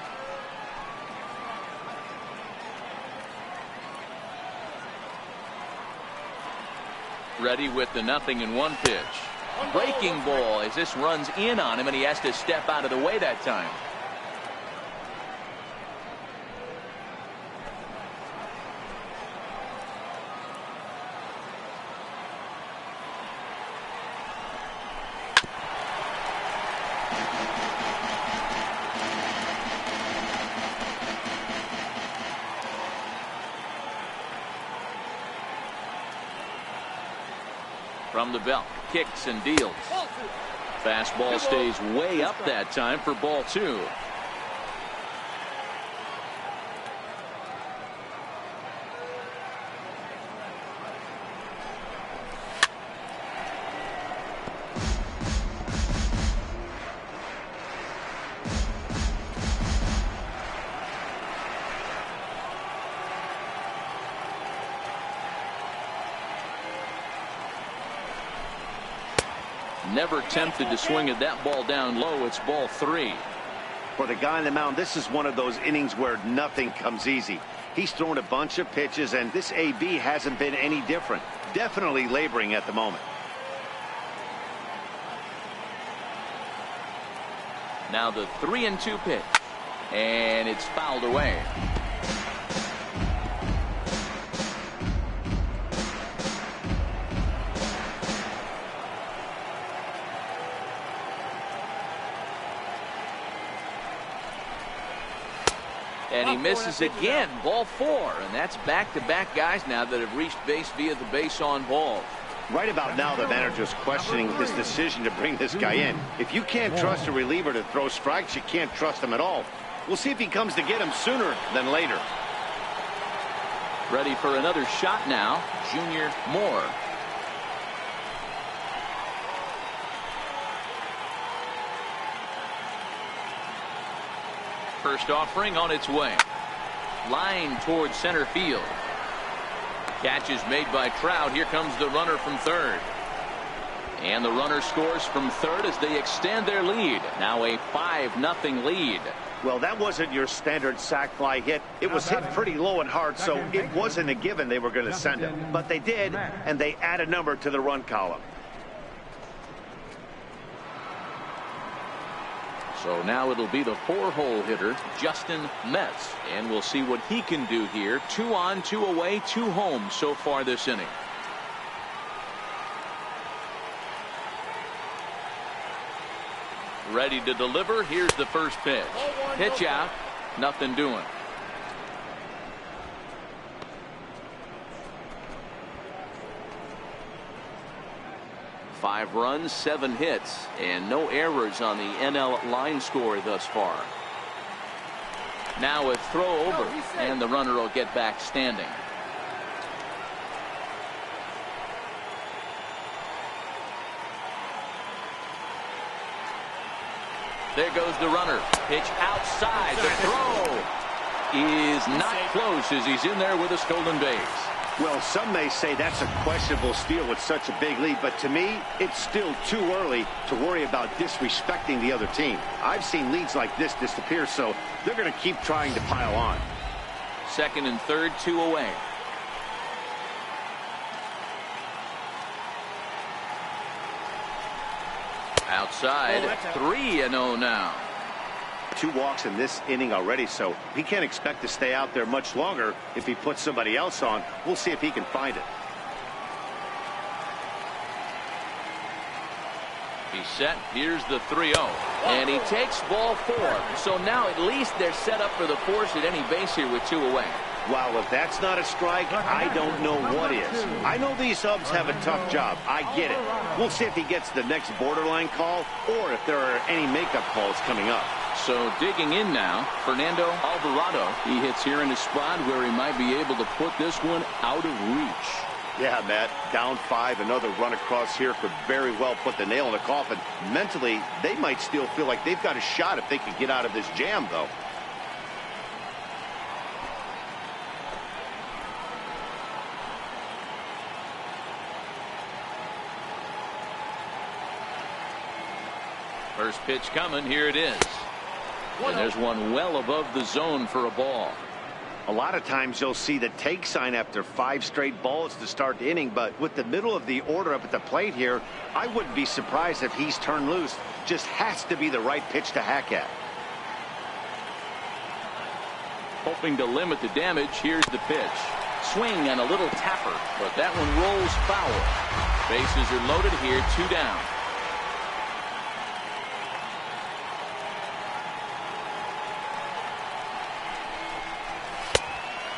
Ready with the 0-1 pitch. Breaking ball as this runs in on him, and he has to step out of the way that time. From the belt, kicks and deals. Fastball stays way up that time for ball 2. Never tempted to swing at that ball down low. It's ball 3. For the guy on the mound, this is one of those innings where nothing comes easy. He's thrown a bunch of pitches, and this AB hasn't been any different. Definitely laboring at the moment. Now the 3-2 pitch, and it's fouled away. And he misses again, ball 4, and that's back-to-back guys now that have reached base via the base on ball. Right about now, the manager's questioning his decision to bring this guy in. If you can't trust a reliever to throw strikes, you can't trust him at all. We'll see if he comes to get him sooner than later. Ready for another shot now, Junior Moore. First offering on its way. Line towards center field. Catch is made by Trout. Here comes the runner from third. And the runner scores from third as they extend their lead. Now a 5-0 lead. Well, that wasn't your standard sac fly hit. It was hit pretty low and hard, so it wasn't a given they were going to send it. But they did, and they add a number to the run column. So now it'll be the 4-hole hitter, Justin Metz. And we'll see what he can do here. 2 on, 2 away, 2 home so far this inning. Ready to deliver. Here's the first pitch. Pitch out. Nothing doing. Five runs, 7 hits, and no errors on the NL line score thus far. Now a throw over, and the runner will get back standing. There goes the runner. Pitch outside. The throw is not close as he's in there with a stolen base. Well, some may say that's a questionable steal with such a big lead, but to me, it's still too early to worry about disrespecting the other team. I've seen leads like this disappear, so they're going to keep trying to pile on. Second and third, 2 away. Outside, 3-0 now. 2 walks in this inning already, so he can't expect to stay out there much longer. If he puts somebody else on, we'll see if he can find it. He's set. Here's the 3-0. And he takes ball 4. So now at least they're set up for the force at any base here with 2 away. Well, if that's not a strike, I don't know what is. I know these subs have a tough job. I get it. We'll see if he gets the next borderline call or if there are any makeup calls coming up. So digging in now, Fernando Alvarado. He hits here in a spot where he might be able to put this one out of reach. Yeah, Matt, down 5, another run across here could very well put the nail in the coffin. Mentally, they might still feel like they've got a shot if they can get out of this jam, though. First pitch coming. Here it is. And there's one well above the zone for a ball. A lot of times you'll see the take sign after 5 straight balls to start the inning, but with the middle of the order up at the plate here, I wouldn't be surprised if he's turned loose. Just has to be the right pitch to hack at. Hoping to limit the damage. Here's the pitch. Swing and a little tapper, but that one rolls foul. Bases are loaded here, 2 down.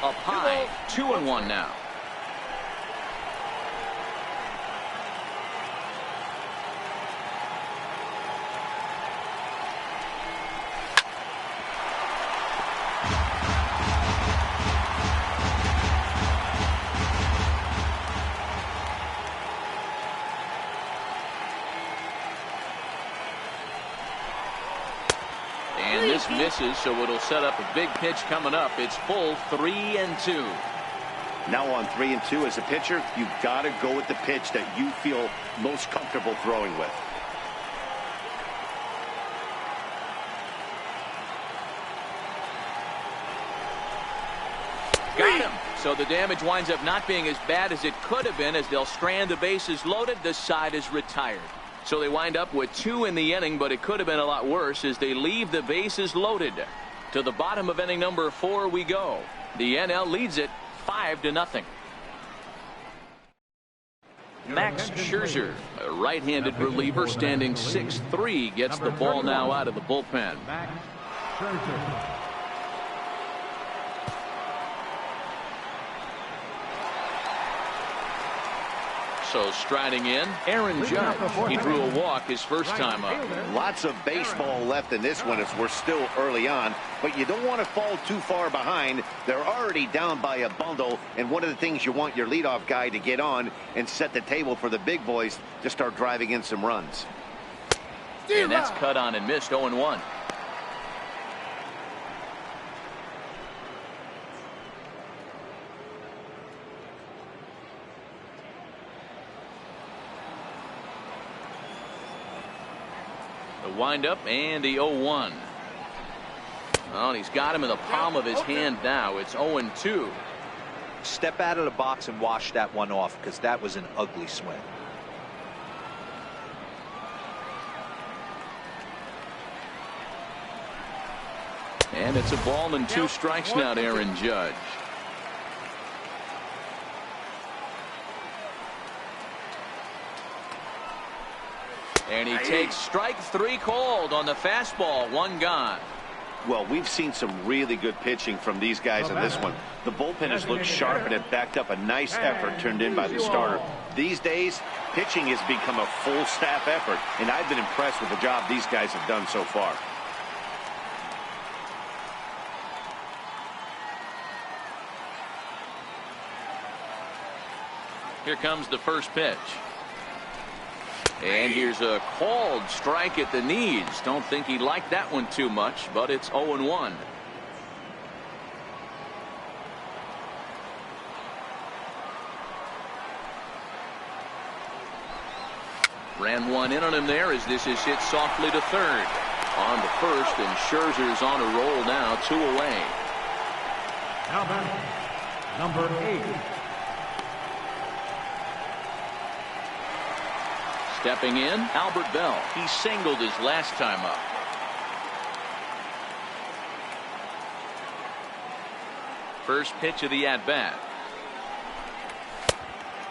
Up high, 2-1 now. And this misses, so it'll set up a big pitch coming up. It's full 3-2. Now on 3-2 as a pitcher, you've got to go with the pitch that you feel most comfortable throwing with. Got him. So the damage winds up not being as bad as it could have been as they'll strand the bases loaded. The side is retired. So they wind up with 2 in the inning, but it could have been a lot worse as they leave the bases loaded. To the bottom of inning number 4 we go. The NL leads it 5-0. Max Scherzer, a right-handed reliever standing 6'3", gets the ball now out of the bullpen. Max Scherzer. So striding in, Aaron Judge. He drew a walk his first time up. Lots of baseball left in this one as we're still early on, but you don't want to fall too far behind. They're already down by a bundle, and one of the things you want your leadoff guy to get on and set the table for the big boys to start driving in some runs. And that's cut on and missed. 0-1. The windup and the 0-1. Well, he's got him in the palm of his hand now. It's 0-2. Step out of the box and wash that one off, because that was an ugly swing. And it's a ball and 2 strikes now to Aaron Judge. And he takes strike 3 called on the fastball. 1 gone. Well, we've seen some really good pitching from these guys in this one. The bullpen has looked sharp and it backed up a nice effort turned in by the starter. These days, pitching has become a full staff effort, and I've been impressed with the job these guys have done so far. Here comes the first pitch. And here's a called strike at the knees. Don't think he liked that one too much, but it's 0-1. Ran one in on him there as this is hit softly to third. On to first, and Scherzer's on a roll now, 2 away. Now batting, number 8. Stepping in, Albert Bell. He singled his last time up. First pitch of the at-bat.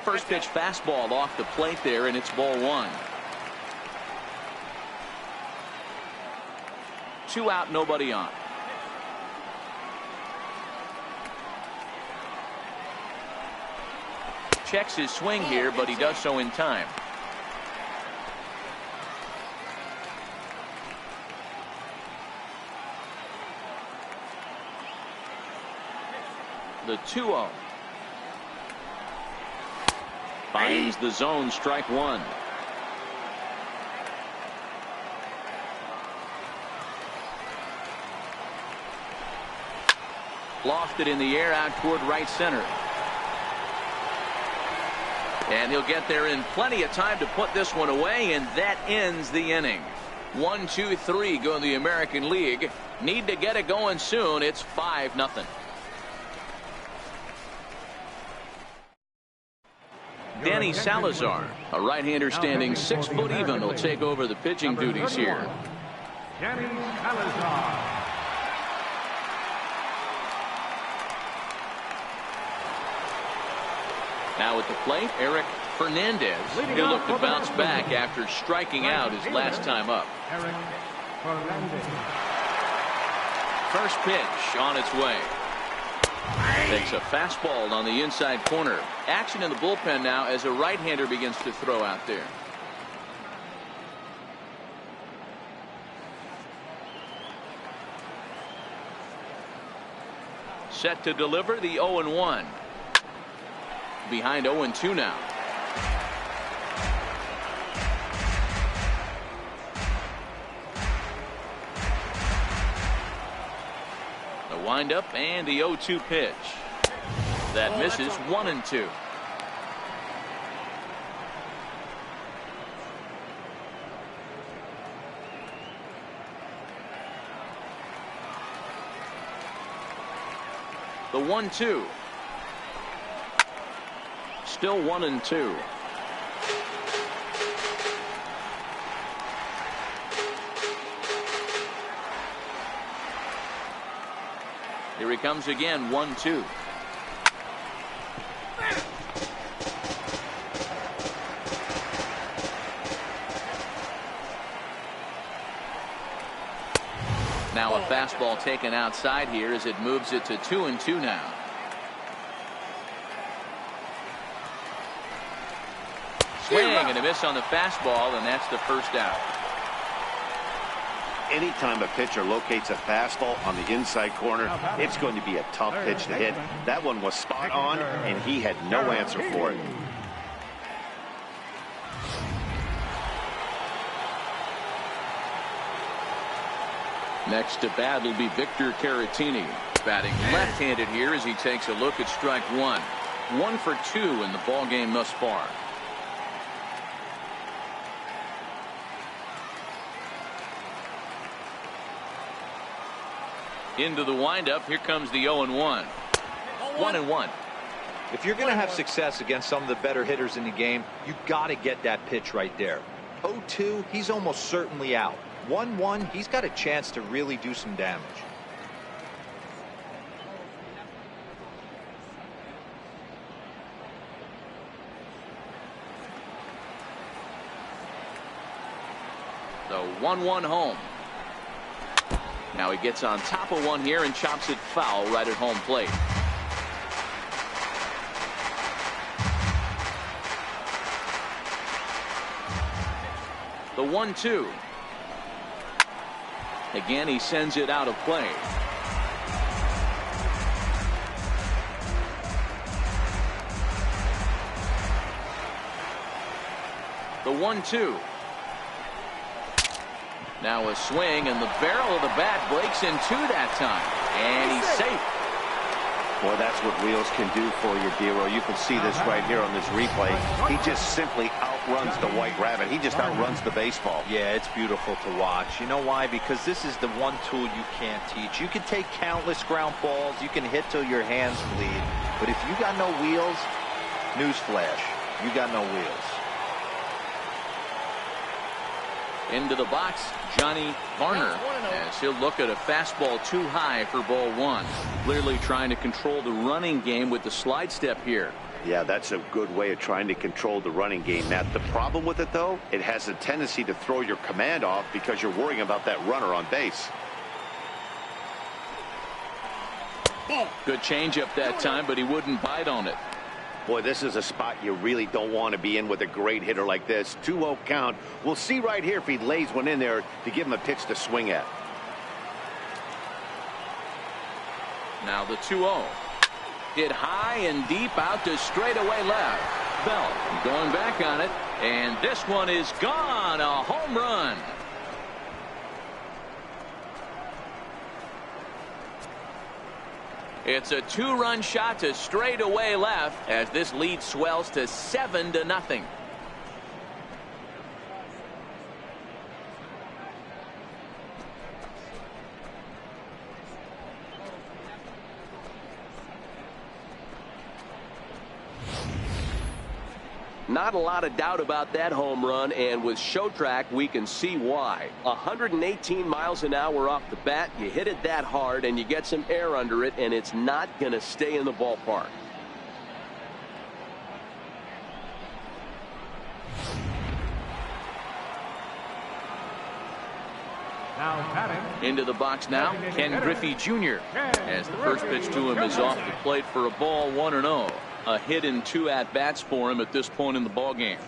First pitch fastball off the plate there, and it's ball 1. 2 out, nobody on. Checks his swing here, but he does so in time. The 2-0. Finds the zone, strike 1. Lofted in the air out toward right center. And he'll get there in plenty of time to put this one away, and that ends the inning. 1, 2, 3 go in the American League. Need to get it going soon. It's 5-0. Danny Salazar, a right-hander standing 6 foot even, will take over the pitching duties here. Danny Salazar. Now at the plate, Eric Fernandez. He'll look to bounce back after striking out his last time up. Eric Fernandez. First pitch on its way. Takes a fastball on the inside corner. Action in the bullpen now as a right-hander begins to throw out there. Set to deliver the 0-1. Behind 0-2 now. The windup and the 0-2 pitch. That misses. 1-2. The 1-2. Still 1-2. Here he comes again. 1-2. Now a fastball taken outside here as it moves it to 2-2 now. Swing and a miss on the fastball, and that's the first out. Anytime a pitcher locates a fastball on the inside corner, it's going to be a tough pitch to hit. That one was spot on, and he had no answer for it. Next to bat will be Victor Caratini, batting left-handed here as he takes a look at strike 1. 1 for 2 in the ball game thus far. Into the windup. Here comes the 0-1. 1-1. If you're going to have success against some of the better hitters in the game, you've got to get that pitch right there. 0-2, he's almost certainly out. 1-1, he's got a chance to really do some damage. The 1-1 home. Now he gets on top of one here and chops it foul right at home plate. The 1-2. Again, he sends it out of play. 1-2. Now a swing, and the barrel of the bat breaks in two that time. And he's safe. Boy, that's what Wheels can do for you, Dero. You can see this right here on this replay. He just simply outruns the White Rabbit. He just outruns the baseball. Yeah, it's beautiful to watch. You know why? Because this is the one tool you can't teach. You can take countless ground balls. You can hit till your hands bleed. But if you got no wheels, newsflash, you got no wheels. Into the box, Johnny Varner, as he'll look at a fastball too high for ball one. Clearly trying to control the running game with the slide step here. Yeah, that's a good way of trying to control the running game, Matt. The problem with it, though, it has a tendency to throw your command off because you're worrying about that runner on base. Good changeup that time, but he wouldn't bite on it. Boy, this is a spot you really don't want to be in with a great hitter like this. 2-0 count. We'll see right here if he lays one in there to give him a pitch to swing at. Now the 2-0. Hit high and deep out to straightaway left. Bell going back on it, and this one is gone. A home run. It's a two-run shot to straightaway left as this lead swells to 7-0. Not a lot of doubt about that home run, and with Showtrack we can see why. 118 miles an hour off the bat, you hit it that hard and you get some air under it, and it's not going to stay in the ballpark. Now batting. Into the box now, Ken Griffey Jr. as the first pitch to him is off the plate for a ball, 1-0. A hit and 2 at-bats for him at this point in the ballgame.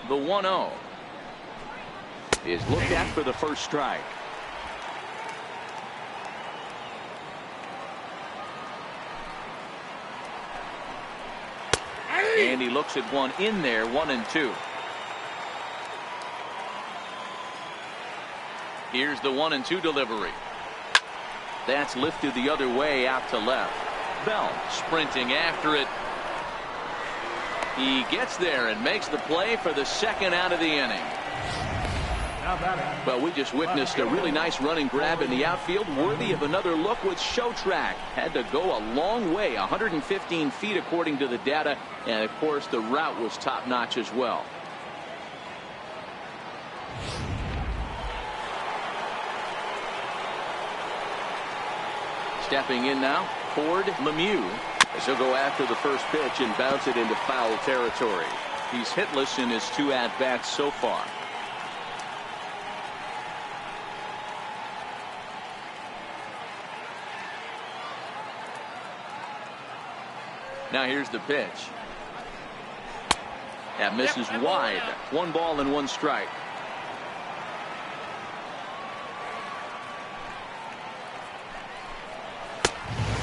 The 1-0 is looked at for the first strike. And he looks at one in there, 1-2. Here's the 1-2 delivery. That's lifted the other way out to left. Bell sprinting after it. He gets there and makes the play for the second out of the inning. Well, we just witnessed a really nice running grab in the outfield, worthy of another look with Showtrack. Had to go a long way, 115 feet according to the data, and of course the route was top-notch as well. Stepping in now, Ford Lemieux, as he'll go after the first pitch and bounce it into foul territory. He's hitless in his 2 at-bats so far. Now here's the pitch. That misses wide. 1 ball and 1 strike.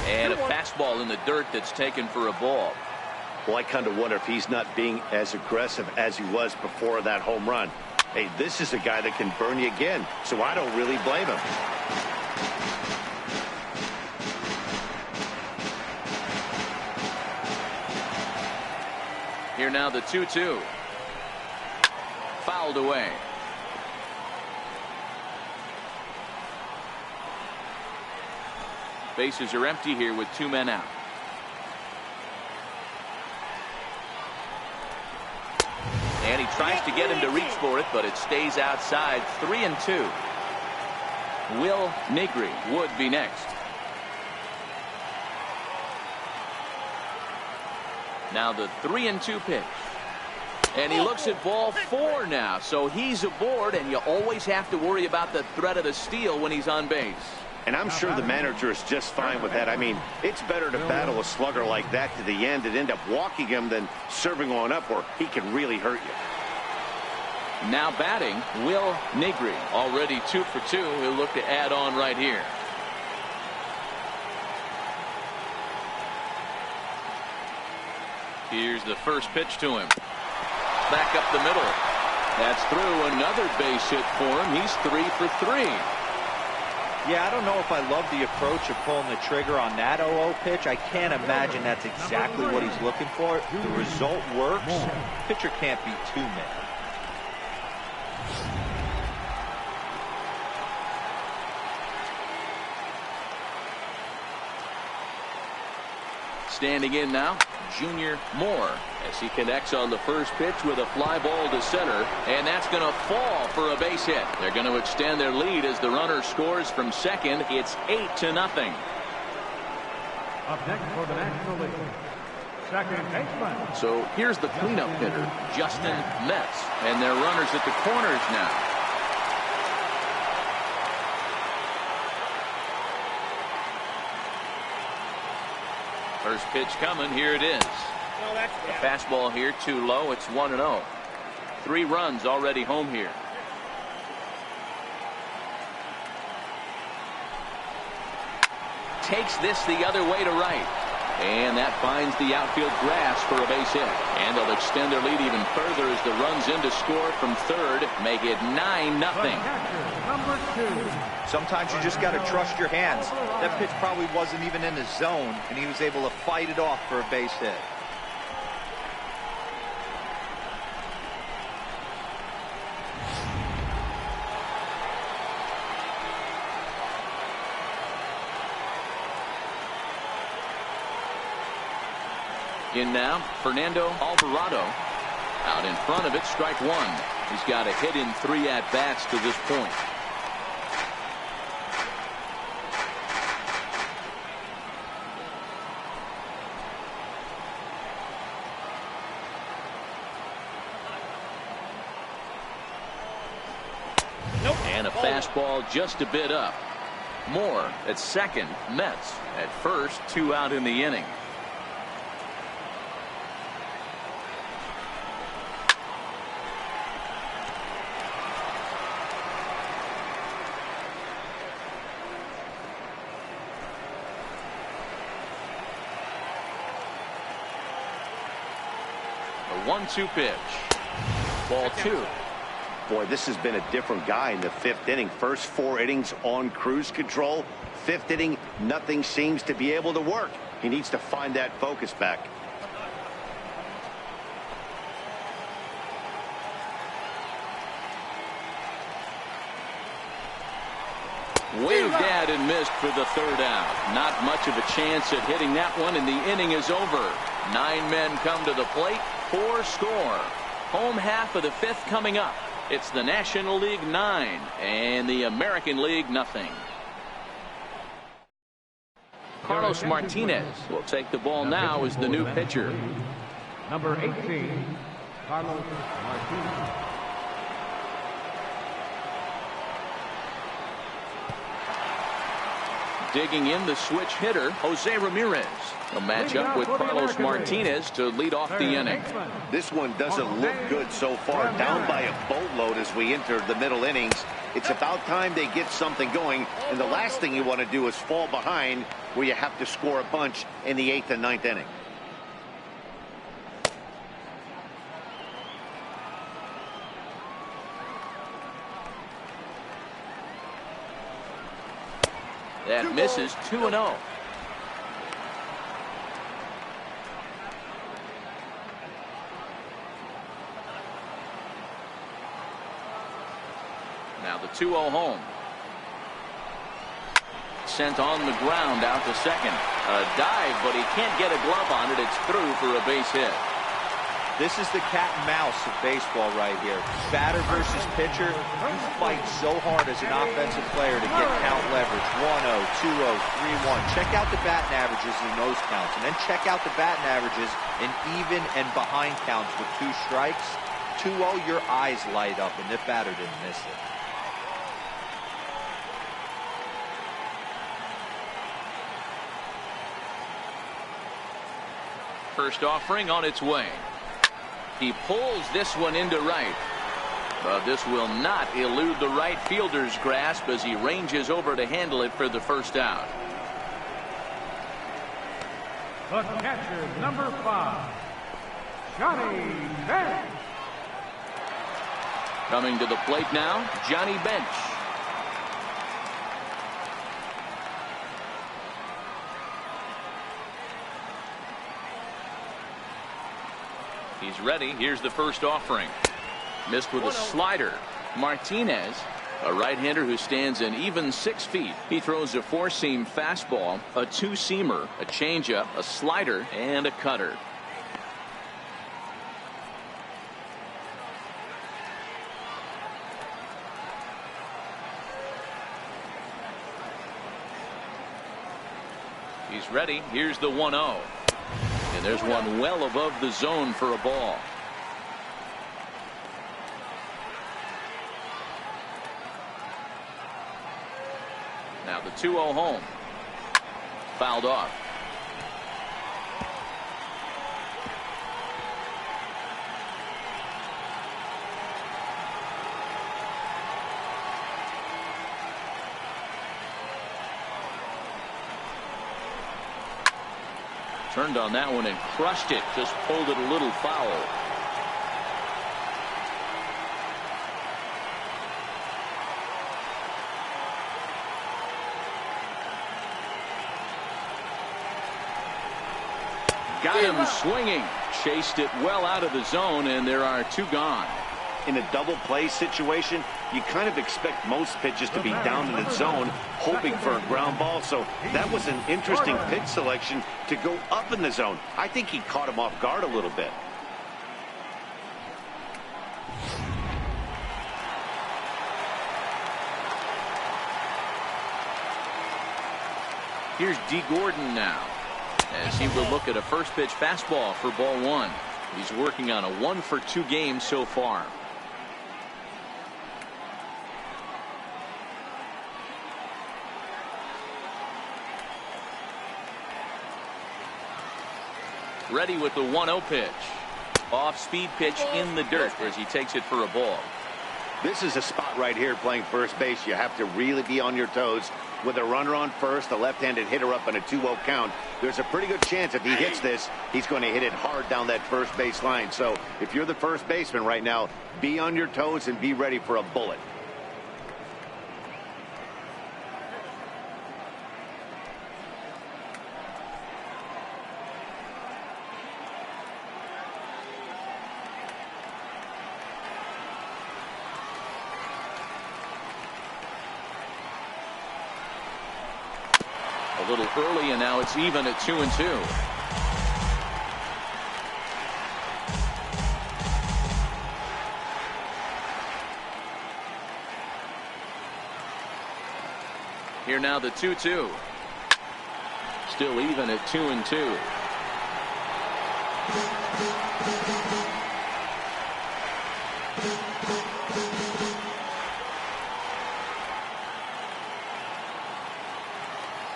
And a fastball in the dirt that's taken for a ball. Well, I kind of wonder if he's not being as aggressive as he was before that home run. Hey, this is a guy that can burn you again, so I don't really blame him. Here now the 2-2. Fouled away. Bases are empty here with 2 men out. And he tries to get him to reach for it, but it stays outside. 3-2. Will Negri would be next. Now the 3-2 pitch. And he looks at ball 4 now. So he's aboard, and you always have to worry about the threat of the steal when he's on base. And I'm sure the manager is just fine with that. I mean, it's better to battle a slugger like that to the end and end up walking him than serving on up where he can really hurt you. Now batting, Will Negri, already 2 for 2. He'll look to add on right here. Here's the first pitch to him. Back up the middle. That's through. Another base hit for him. He's 3 for 3. Yeah, I don't know if I love the approach of pulling the trigger on that 0-0 pitch. I can't imagine that's exactly what he's looking for. The result works. Pitcher can't be too mad. Standing in now, Junior Moore, as he connects on the first pitch with a fly ball to center, and that's going to fall for a base hit. They're going to extend their lead as the runner scores from second. It's 8-0. Up next for the National League, second baseman. So here's the cleanup hitter, Justin Metz, and their runners at the corners now. First pitch coming. Here it is. The fastball here too low. It's 1-0. 3 runs already home here. Takes this the other way to right. And that finds the outfield grass for a base hit. And they'll extend their lead even further as the runs in to score from third. Make it 9-0. Number 2. Sometimes you just got to trust your hands. That pitch probably wasn't even in the zone, and he was able to fight it off for a base hit. In now, Fernando Alvarado. Out in front of it, strike 1. He's got a hit in 3 at-bats to this point. And a fastball just a bit up. Moore at second, Metz at first, 2 out in the inning. The 1-2 pitch. Ball 2. Boy, this has been a different guy in the 5th inning. First 4 innings on cruise control. 5th inning, nothing seems to be able to work. He needs to find that focus back. Waved at and missed for the 3rd out. Not much of a chance at hitting that one, and the inning is over. 9 men come to the plate, 4 score. Home half of the 5th coming up. It's the National League 9 and the American League nothing. Carlos Martinez will take the ball now as the new pitcher. Number 18, Carlos Martinez. Digging in the switch hitter, Jose Ramirez. A match up with Carlos Martinez to lead off the inning. This one doesn't look good so far. Down by a boatload as we enter the middle innings. It's about time they get something going. And the last thing you want to do is fall behind where you have to score a bunch in the 8th and 9th inning. That misses. 2-0. Now the 2-0 home. Sent on the ground out to second. A dive, but he can't get a glove on it. It's through for a base hit. This is the cat and mouse of baseball right here. Batter versus pitcher. You fight so hard as an offensive player to get count leverage. 1-0, 2-0, 3-1. Check out the batting averages in those counts. And then check out the batting averages in even and behind counts with 2 strikes. 2-0, your eyes light up, and the batter didn't miss it. First offering on its way. He pulls this one into right. But this will not elude the right fielder's grasp as he ranges over to handle it for the first out. The catcher, number 5. Johnny Bench. Coming to the plate now, Johnny Bench. He's ready. Here's the first offering. Missed with a slider. Martinez, a right-hander who stands an even 6 feet. He throws a four-seam fastball, a two-seamer, a changeup, a slider, and a cutter. He's ready. Here's the 1-0. And there's one well above the zone for a ball. Now the 2-0 home. Fouled off. Turned on that one and crushed it. Just pulled it a little foul. Got him swinging. Chased it well out of the zone, and there are 2 gone. In a double play situation, you kind of expect most pitches to be down in the zone, hoping for a ground ball. So that was an interesting pitch selection to go up in the zone. I think he caught him off guard a little bit. Here's D. Gordon now, as he will look at a first pitch fastball for ball 1. He's working on a 1-for-2 game so far. Ready with the 1-0 pitch. Off-speed pitch in the dirt as he takes it for a ball. This is a spot right here playing first base. You have to really be on your toes. With a runner on first, a left-handed hitter up on a 2-0 count, there's a pretty good chance if he hits this, he's going to hit it hard down that first base line. So if you're the first baseman right now, be on your toes and be ready for a bullet. A little early, and now it's even at 2-2. Here now the 2-2. Still even at 2-2.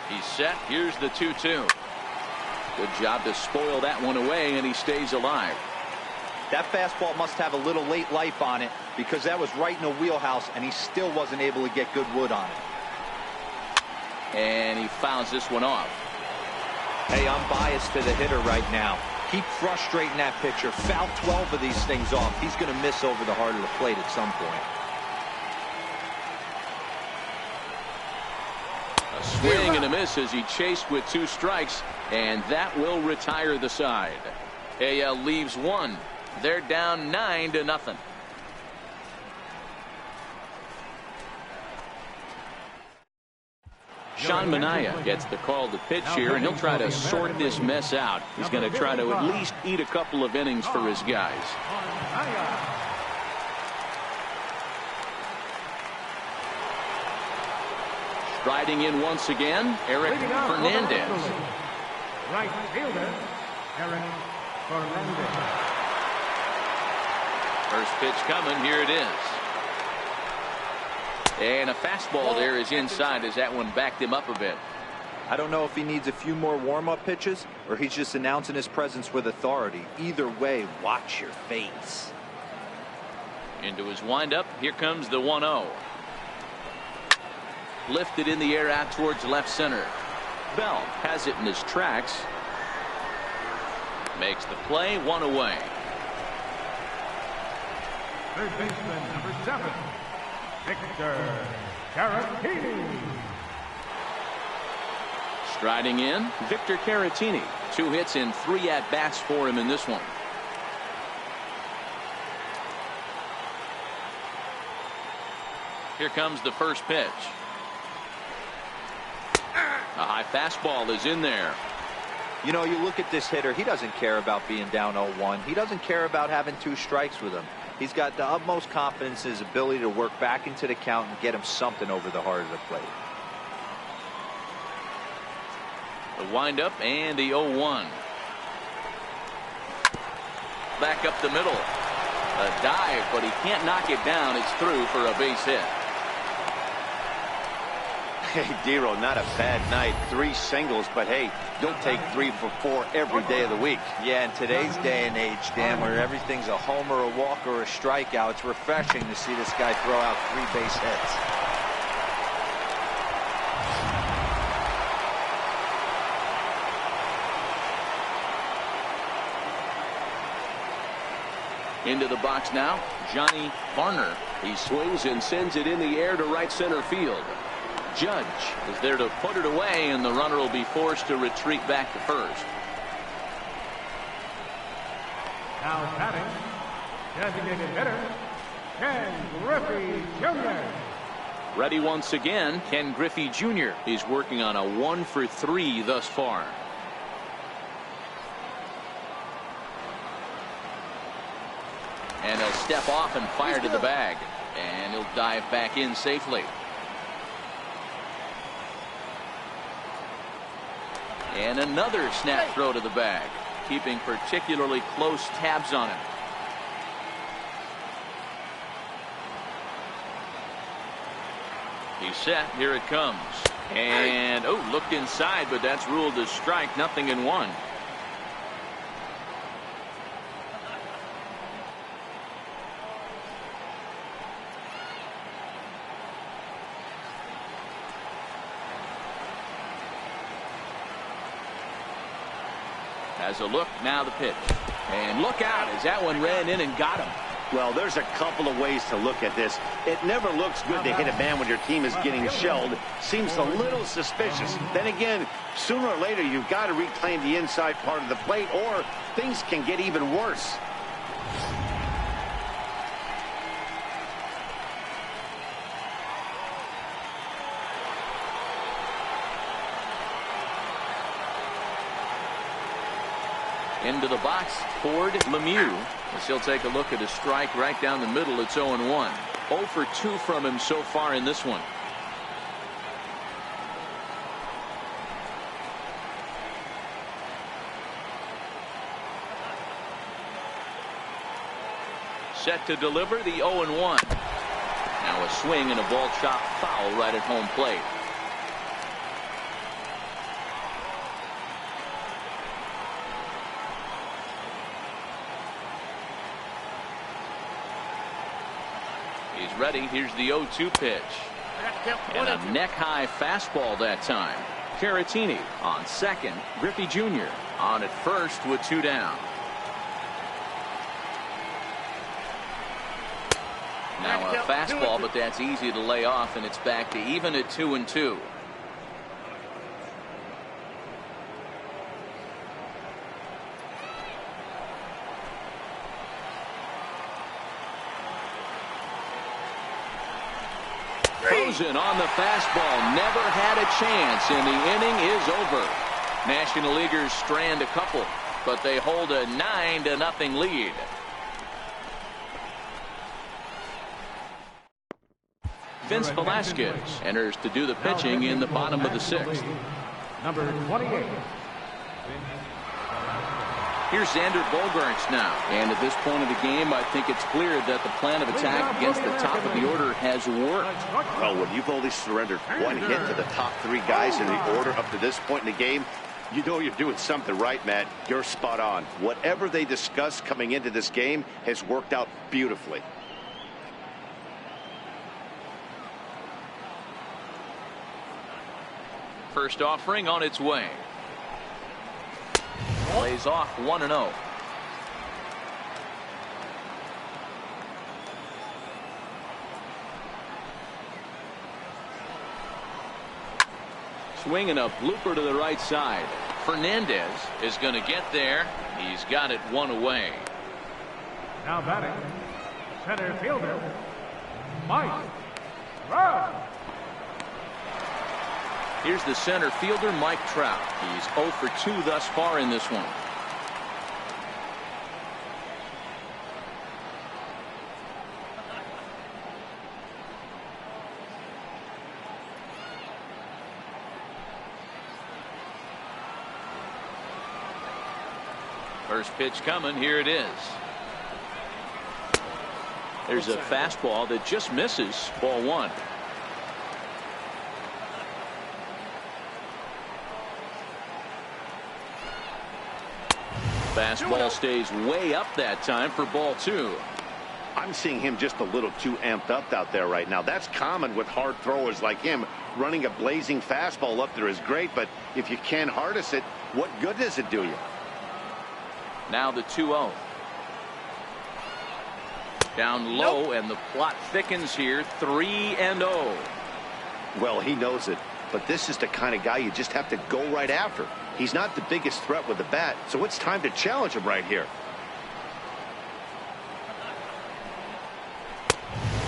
He's set. Here's the 2-2. Good job to spoil that one away, and he stays alive. That fastball must have a little late life on it, because that was right in the wheelhouse, and he still wasn't able to get good wood on it. And he fouls this one off. Hey, I'm biased to the hitter right now. Keep frustrating that pitcher. Foul 12 of these things off. He's going to miss over the heart of the plate at some point. A swing and a miss as he chased with 2 strikes, and that will retire the side. AL leaves 1. They're down 9-0. Sean Manaea gets the call to pitch here, and he'll try to sort this mess out. He's going to try to at least eat a couple of innings for his guys. Striding in once again, Eric Fernandez. Right fielder, Eric Fernandez. First pitch coming. Here it is. And a fastball there is inside as that one backed him up a bit. I don't know if he needs a few more warm-up pitches or he's just announcing his presence with authority. Either way, watch your face. Into his windup. Here comes the 1-0. Lifted in the air out towards left center. Bell has it in his tracks. Makes the play, 1 away. Third baseman, number 7, Victor Caratini. Striding in, Victor Caratini. 2 hits and 3 at-bats for him in this one. Here comes the first pitch. A high fastball is in there. You know, you look at this hitter, he doesn't care about being down 0-1. He doesn't care about having 2 strikes with him. He's got the utmost confidence in his ability to work back into the count and get him something over the heart of the plate. The windup and the 0-1. Back up the middle. A dive, but he can't knock it down. It's through for a base hit. Hey, Dero, not a bad night. 3 singles, but hey, you'll take 3 for 4 every day of the week. Yeah, in today's day and age, Dan, where everything's a homer, a walk, or a strikeout, it's refreshing to see this guy throw out 3 base hits. Into the box now, Johnny Varner. He swings and sends it in the air to right center field. Judge is there to put it away, and the runner will be forced to retreat back to first. Now batting, designated hitter, Ken Griffey Jr. Ready once again, Ken Griffey Jr. He's working on a 1 for 3 thus far. And he'll step off and fire to the bag. And he'll dive back in safely. And another snap throw to the bag, keeping particularly close tabs on him. He's set. Here it comes. And, oh, looked inside, but that's ruled a strike. Nothing in 1. Has a look, now the pitch. And look out as that one ran in and got him. Well, there's a couple of ways to look at this. It never looks good to hit a man when your team is getting shelled. Seems a little suspicious. Then again, sooner or later, you've got to reclaim the inside part of the plate, or things can get even worse. Into the box, Ford Lemieux. As he'll take a look at a strike right down the middle. It's 0-1. 0 for 2 from him so far in this one. Set to deliver the 0-1. Now a swing and a ball chopped foul right at home plate. He's ready. Here's the 0-2 pitch. And a neck-high fastball that time. Caratini on second. Griffey Jr. on at first with 2 down. Now a fastball, but that's easy to lay off, and it's back to even at 2-2. Frozen on the fastball, never had a chance, and the inning is over. National Leaguers strand a couple, but they hold a 9-0 lead. Vince Velasquez enters to do the pitching in the bottom of the 6th. Number 28. Here's Xander Bogaerts now. And at this point of the game, I think it's clear that the plan of attack against the top of the order has worked. Well, when you've only surrendered 1 hit to the top 3 guys in the order up to this point in the game, you know you're doing something right, Matt. You're spot on. Whatever they discussed coming into this game has worked out beautifully. First offering on its way. Plays off 1-0. Swinging a blooper to the right side. Fernandez is going to get there. He's got it one away. Now batting, center fielder, Mike Trout. Here's the center fielder, Mike Trout. He's 0 for 2 thus far in this one. First pitch coming. Here it is. There's a fastball that just misses. Ball 1. Fastball stays way up that time for ball 2. I'm seeing him just a little too amped up out there right now. That's common with hard throwers like him. Running a blazing fastball up there is great, but if you can't harness it, what good does it do you? Now the 2-0. Down low, and the plot thickens here. 3-0. Well, he knows it, but this is the kind of guy you just have to go right after. He's not the biggest threat with the bat, so it's time to challenge him right here.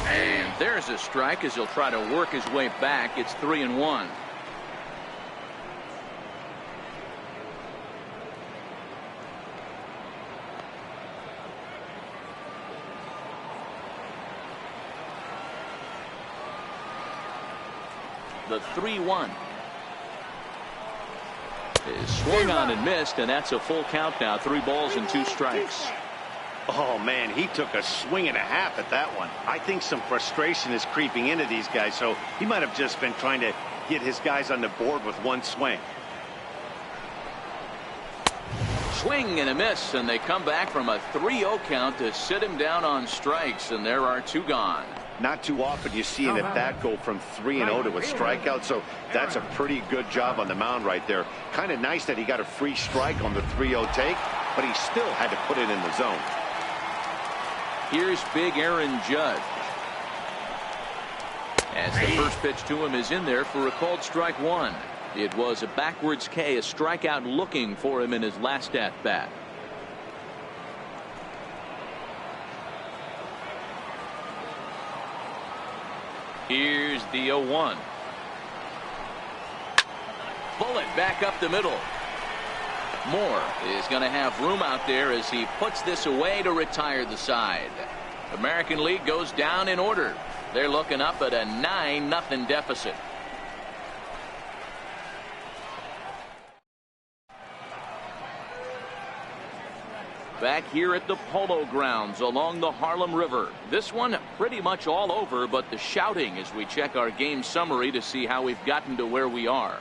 And there's a strike as he'll try to work his way back. It's 3-1. The 3-1 is swung on and missed, and that's a full count now. 3 balls and 2 strikes. Oh man, he took a swing and a half at that one. I think some frustration is creeping into these guys, so he might have just been trying to get his guys on the board with one swing. Swing and a miss, and they come back from a 3-0 count to sit him down on strikes, and there are 2 gone. Not too often you see an at-bat go from 3-0 to a strikeout, so that's a pretty good job on the mound right there. Kind of nice that he got a free strike on the 3-0 take, but he still had to put it in the zone. Here's big Aaron Judge. As the first pitch to him is in there for a called strike 1. It was a backwards K, a strikeout looking for him in his last at-bat. Here's the 0-1. Bullet back up the middle. Moore is going to have room out there as he puts this away to retire the side. American League goes down in order. They're looking up at a 9-0 deficit. Back here at the Polo Grounds along the Harlem River. This one pretty much all over, but the shouting as we check our game summary to see how we've gotten to where we are.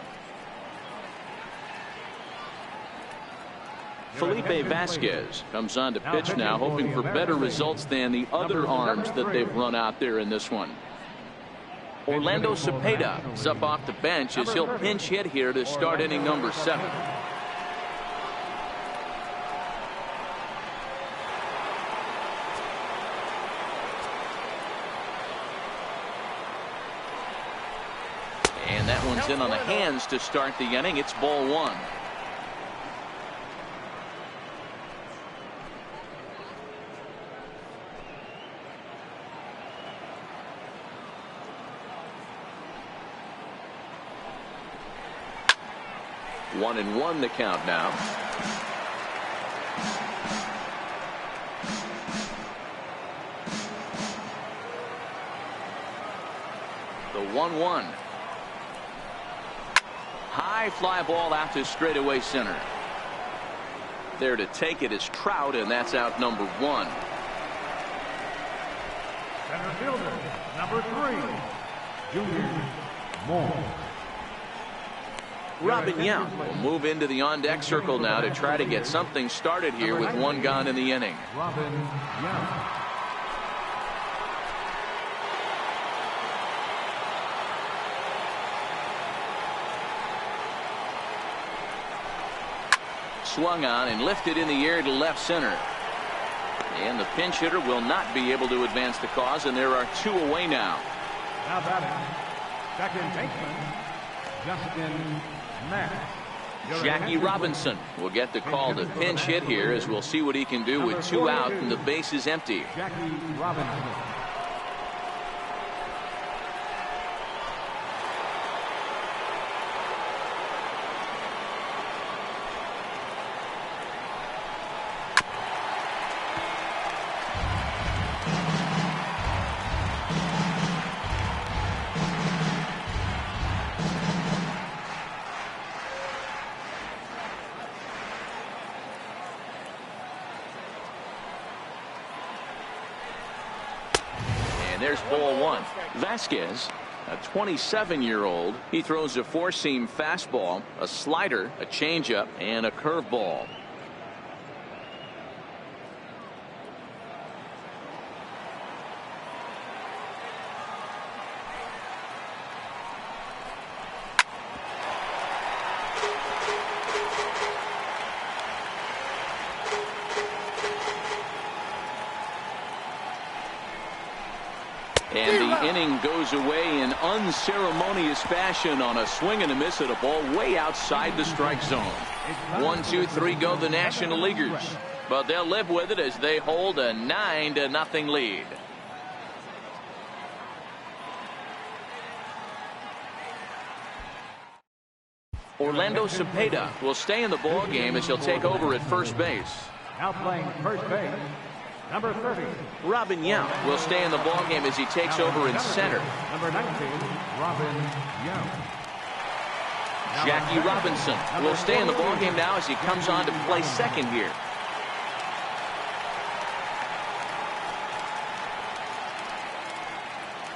Felipe Vasquez comes on to pitch now, hoping for better results than the other arms that they've run out there in this one. Orlando Cepeda is up off the bench as he'll pinch hit here to start inning number 7. And that one's in on the hands to start the inning. It's ball 1. One and one the count now. The 1-1. High fly ball out to straightaway center. There to take it is Trout, and that's out number 1. Center fielder, number 3, Junior Moore. Robin Yount will move into the on-deck circle now to try to get something started here with 1 gone in the inning. Robin Yount. Swung on and lifted in the air to left center. And the pinch hitter will not be able to advance the cause, and there are 2 away now. Now batting, second baseman, Justin Mack. Jackie Robinson will get the call to pinch hit here, as we'll see what he can do with 2 out and the base is empty. Jackie Robinson. There's ball 1. Vasquez, a 27-year-old. He throws a 4-seam fastball, a slider, a changeup, and a curveball. And the inning goes away in unceremonious fashion on a swing and a miss at a ball way outside the strike zone. 1, 2, 3 go the National Leaguers, but they'll live with it as they hold a 9-0 lead. Orlando Cepeda will stay in the ball game as he'll take over at first base. Now playing first base, number 30. Robin Yount will stay in the ball game as he takes over in center. Number 19, Robin Yount. Jackie Robinson will stay in the ball game now as he comes on to play second here.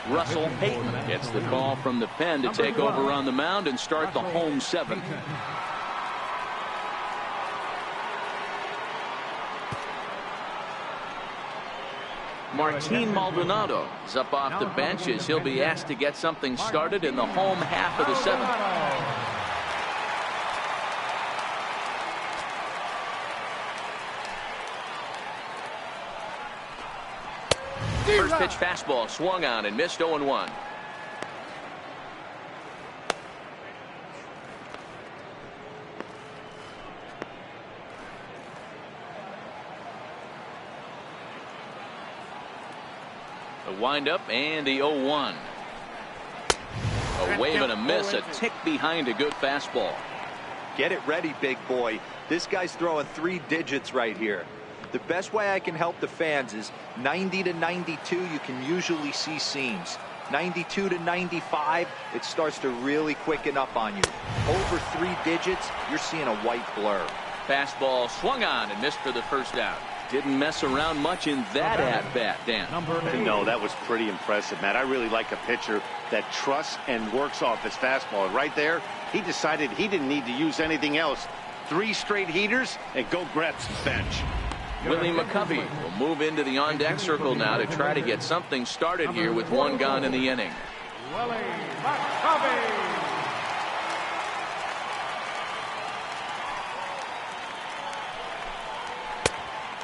Russell Payton gets the call from the pen to take over on the mound and start the home 7th. Martin Maldonado is up off the bench as he'll be asked to get something started in the home half of the 7th. First pitch fastball swung on and missed 0-1. The windup and the 0-1. A wave and a miss, a tick behind a good fastball. Get it ready, big boy. This guy's throwing 3 digits right here. The best way I can help the fans is 90 to 92. You can usually see seams. 92 to 95, it starts to really quicken up on you. Over 3 digits, you're seeing a white blur. Fastball swung on and missed for the first out. Didn't mess around much in that at-bat, Dan. No, that was pretty impressive, Matt. I really like a pitcher that trusts and works off his fastball. And right there, he decided he didn't need to use anything else. 3 straight heaters and go grab some bench. Willie McCovey will move into the on-deck circle now to try to get something started here with 1 gone in the inning. Willie McCovey.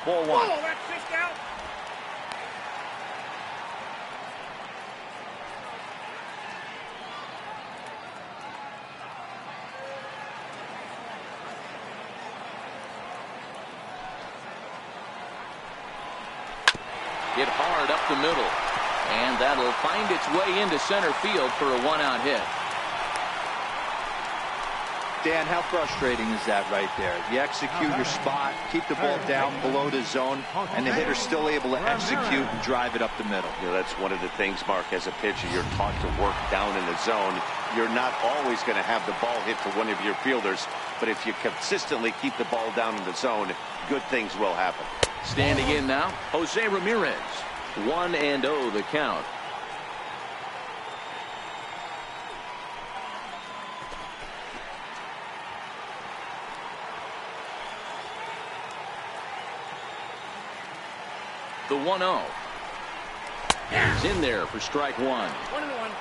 Ball 1. Oh, that's 6 out. Hit hard up the middle, and that'll find its way into center field for a 1-out hit. Dan, how frustrating is that right there? You execute your spot, keep the ball down below the zone, and the hitter's still able to execute and drive it up the middle. You know, that's one of the things, Mark, as a pitcher, you're taught to work down in the zone. You're not always going to have the ball hit for one of your fielders, but if you consistently keep the ball down in the zone, good things will happen. Standing in now, Jose Ramirez. 1-0 the count. The 1-0 is in there for strike 1. 1-1.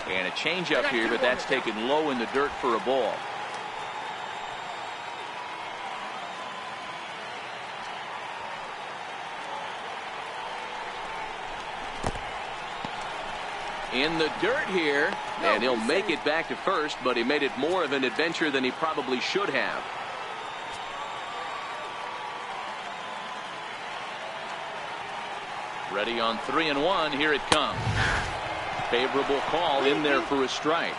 And a changeup here, but that's taken low in the dirt for a ball. In the dirt here, and he'll make it back to first, but he made it more of an adventure than he probably should have. Ready on 3-1. Here it comes. Favorable call in there for a strike.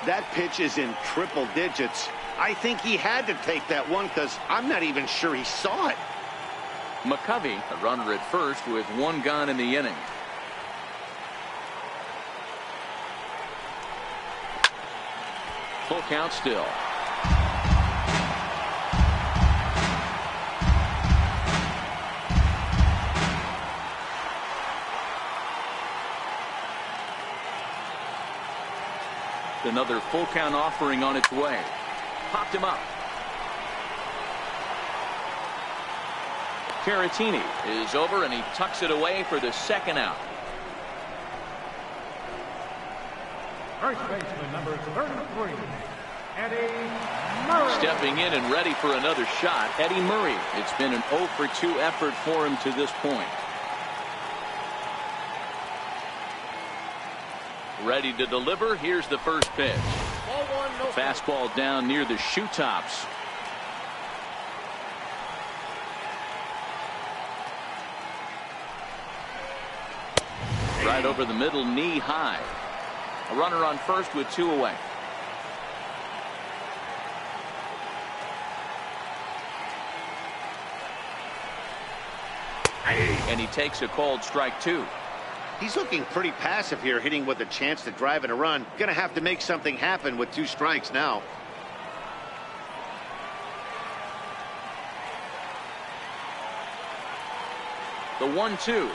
That pitch is in triple digits. I think he had to take that one because I'm not even sure he saw it. McCovey, a runner at first with one gone in the inning. Full count still. Another full count offering on its way. Popped him up. Caratini is over and he tucks it away for the second out. First baseman number 33, Eddie Murray. Stepping in and ready for another shot, Eddie Murray. It's been an 0 for 2 effort for him to this point. Ready to deliver. Here's the first pitch. Fastball down near the shoe tops. Right over the middle, knee high. A runner on first with 2 away. And he takes a called strike 2. He's looking pretty passive here, hitting with a chance to drive in a run. Gonna have to make something happen with 2 strikes now. The 1-2.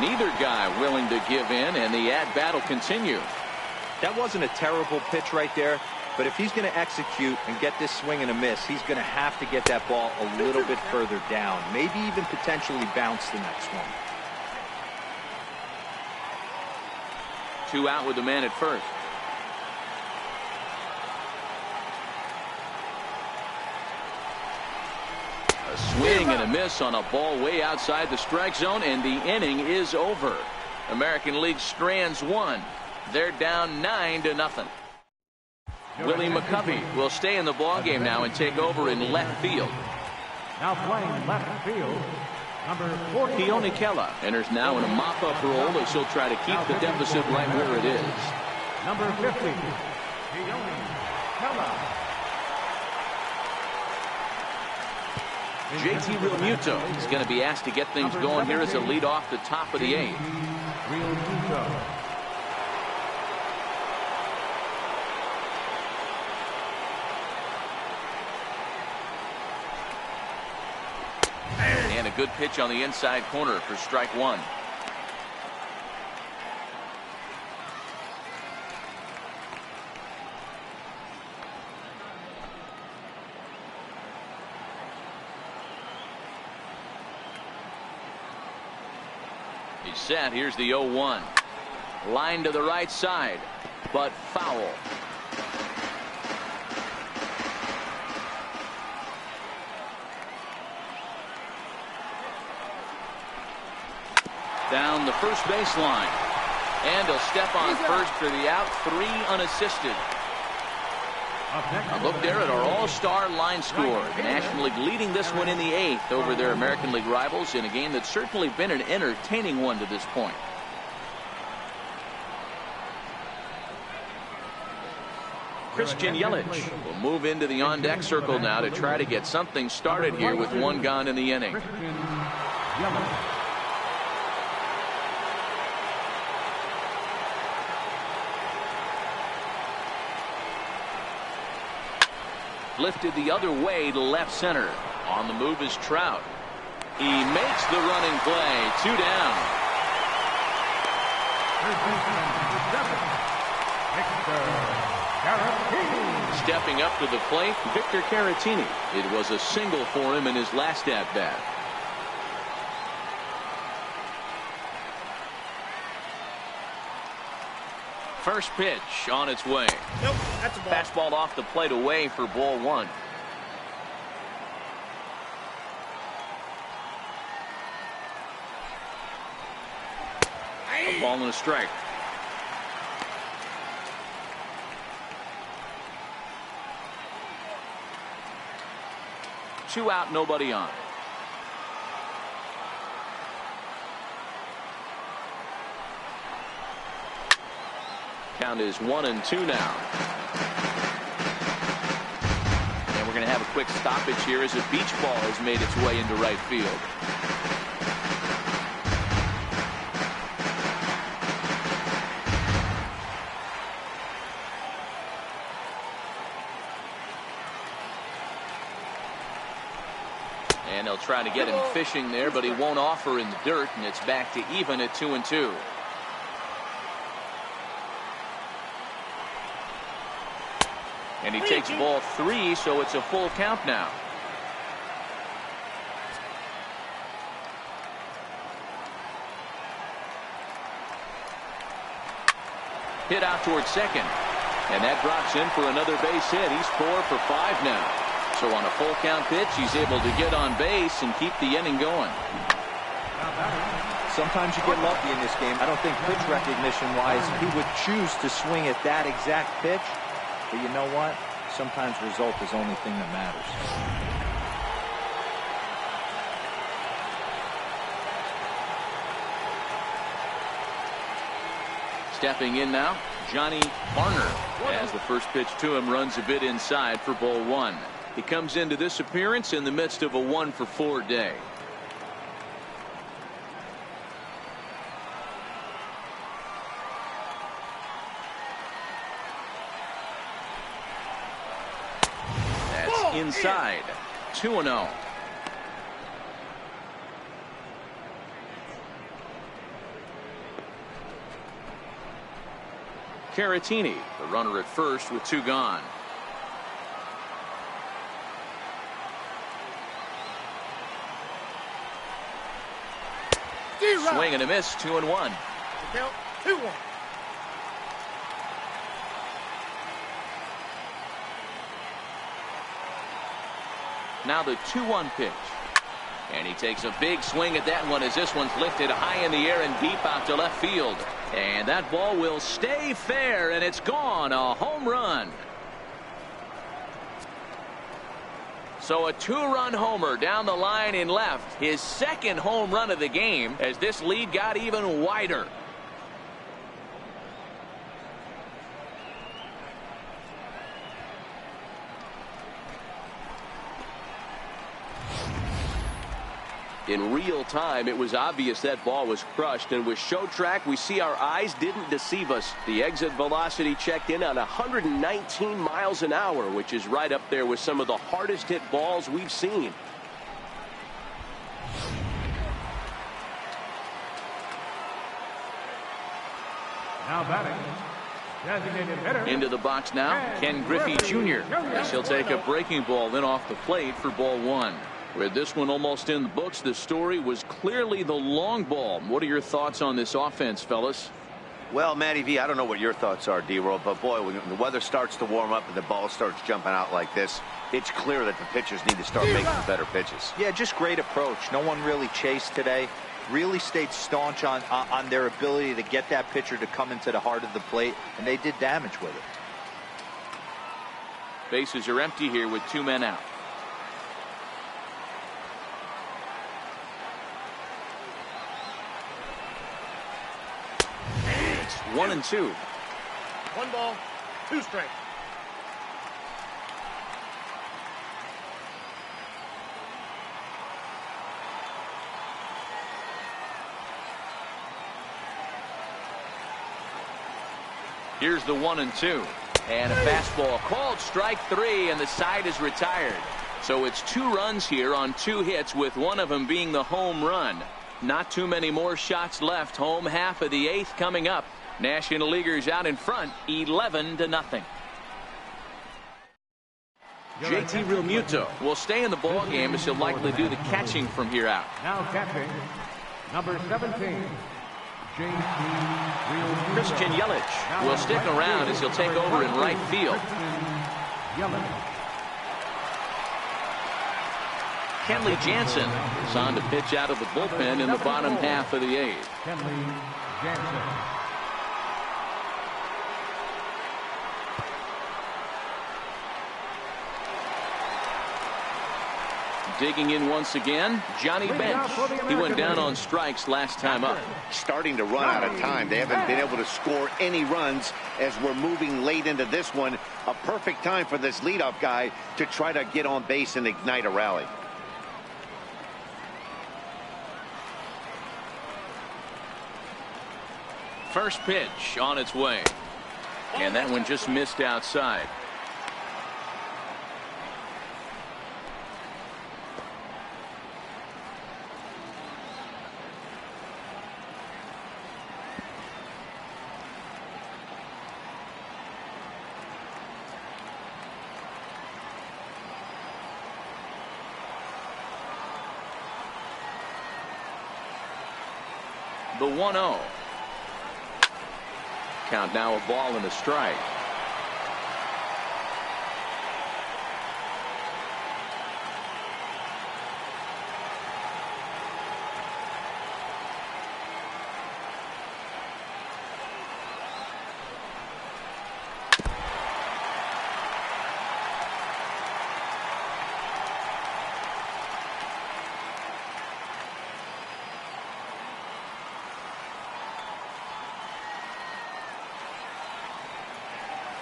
Neither guy willing to give in, and the at-bat will continue. That wasn't a terrible pitch right there, but if he's going to execute and get this swing and a miss, he's going to have to get that ball a little bit further down, maybe even potentially bounce the next one. 2 out with the man at first. A swing and a miss on a ball way outside the strike zone, and the inning is over. American League strands 1. They're down 9-0. Willie McCovey will stay in the ballgame now and take over in left field. Now playing left field, number 40. Keone Kela enters now in a mop-up role as he'll try to keep the deficit right where it is. Number 50, Keone Kela. JT Realmuto is going to be asked to get things going here as a lead off the top of the 8th. Realmuto. And a good pitch on the inside corner for strike 1. He's set. Here's the 0-1. Line to the right side, but foul. Down the first baseline. And he'll step on first for the out. 3 unassisted. A look there at our all-star line score. The National League leading this one in the 8th over their American League rivals in a game that's certainly been an entertaining one to this point. Christian Yelich will move into the on-deck circle now to try to get something started here with 1 gone in the inning. Christian Yelich. Lifted the other way to left center. On the move is Trout. He makes the running play. 2 down. Stepping up to the plate, Victor Caratini. It was a single for him in his last at-bat. First pitch on its way. Nope, that's a ball. Fastball off the plate away for ball one. A ball and a strike. Two out, nobody on. Count is 1-2 now. And we're going to have a quick stoppage here as a beach ball has made its way into right field. And they'll try to get him fishing there, but he won't offer in the dirt, and it's back to even at 2-2. And he takes ball 3, so it's a full count now. Hit out towards second. And that drops in for another base hit. He's 4 for 5 now. So on a full count pitch, he's able to get on base and keep the inning going. Sometimes you get lucky in this game. I don't think pitch recognition-wise he would choose to swing at that exact pitch. But you know what? Sometimes result is the only thing that matters. Stepping in now, Johnny Varner, as the first pitch to him runs a bit inside for ball one. He comes into this appearance in the midst of a 1-for-4 day. That's inside. 2-0. Caratini, the runner at first with 2 gone. Swing and a miss, 2-1. Count 2-1. Now the 2-1 pitch. And he takes a big swing at that one as this one's lifted high in the air and deep out to left field. And that ball will stay fair, and it's gone. A home run. So a 2-run homer down the line in left. His second home run of the game as this lead got even wider. In real time, it was obvious that ball was crushed, and with Show Track, we see our eyes didn't deceive us. The exit velocity checked in on 119 miles an hour, which is right up there with some of the hardest hit balls we've seen. Now batting, designated hitter. Into the box now, Ken Griffey Jr. Yes, he'll take a breaking ball then off the plate for ball one. With this one almost in the books, the story was clearly the long ball. What are your thoughts on this offense, fellas? Well, Matty V, I don't know what your thoughts are, D-Roll, but boy, when the weather starts to warm up and the ball starts jumping out like this, it's clear that the pitchers need to start making better pitches. Yeah, just great approach. No one really chased today. Really stayed staunch on their ability to get that pitcher to come into the heart of the plate, and they did damage with it. Bases are empty here with 2 men out. It's 1-2. 1 ball, 2 strikes. Here's the 1-2. And a fastball called strike 3, and the side is retired. So it's 2 runs here on 2 hits, with one of them being the home run. Not too many more shots left. Home half of the 8th coming up. National Leaguers out in front, 11-0. JT Realmuto will stay in the ball game as he'll likely do the catching from here out. Now catching, number 17, Christian Yelich will stick around as he'll take over in right field. Kenley Jansen is on to pitch out of the bullpen in the bottom half of the 8th. Kenley Jansen. Digging in once again, Johnny Bench. He went down on strikes last time up. Starting to run out of time. They haven't been able to score any runs as we're moving late into this one. A perfect time for this leadoff guy to try to get on base and ignite a rally. First pitch on its way. And that one just missed outside. The 1-0. Count now a ball and a strike.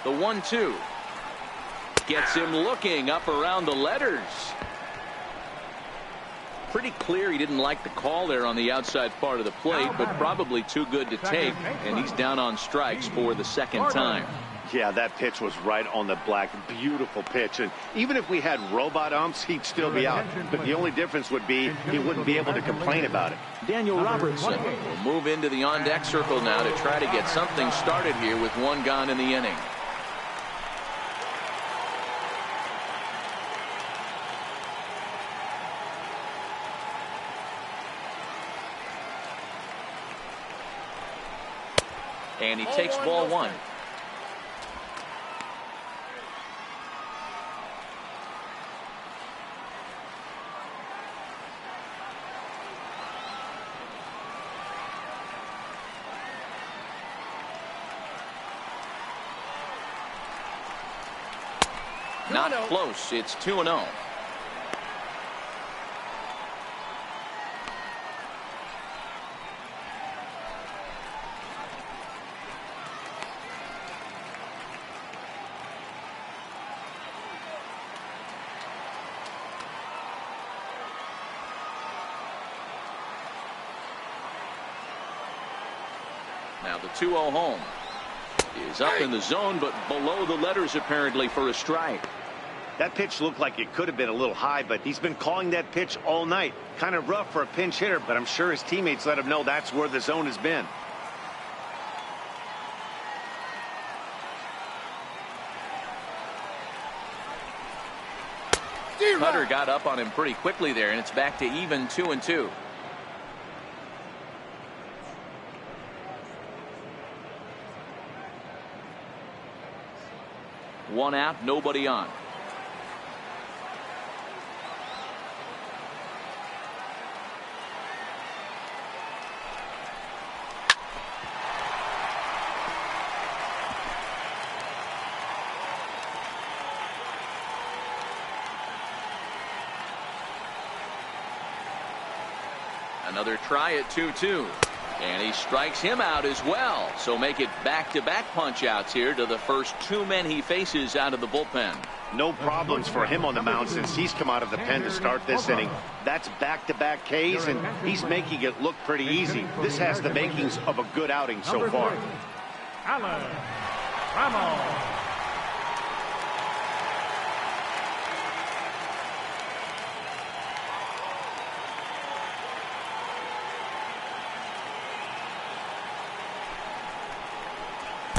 The 1-2 gets him looking up around the letters. Pretty clear he didn't like the call there on the outside part of the plate, but probably too good to take, and he's down on strikes for the second time. Yeah, that pitch was right on the black. Beautiful pitch. And even if we had robot umps, he'd still be out. But the only difference would be he wouldn't be able to complain about it. Daniel Robertson will move into the on-deck circle now to try to get something started here with one gone in the inning. And he takes ball 1. Not close. It's 2-0. Now the 2-0 home is up in the zone, but below the letters apparently for a strike. That pitch looked like it could have been a little high, but he's been calling that pitch all night. Kind of rough for a pinch hitter, but I'm sure his teammates let him know that's where the zone has been. Cutter got up on him pretty quickly there, and it's back to even 2-2. One out, nobody on. Another try at 2-2. And he strikes him out as well. So make it back-to-back punch-outs here to the first 2 men he faces out of the bullpen. No problems for him on the mound since he's come out of the pen to start this inning. That's back-to-back Ks, and he's making it look pretty easy. This has the makings of a good outing so far. Alan Ramos.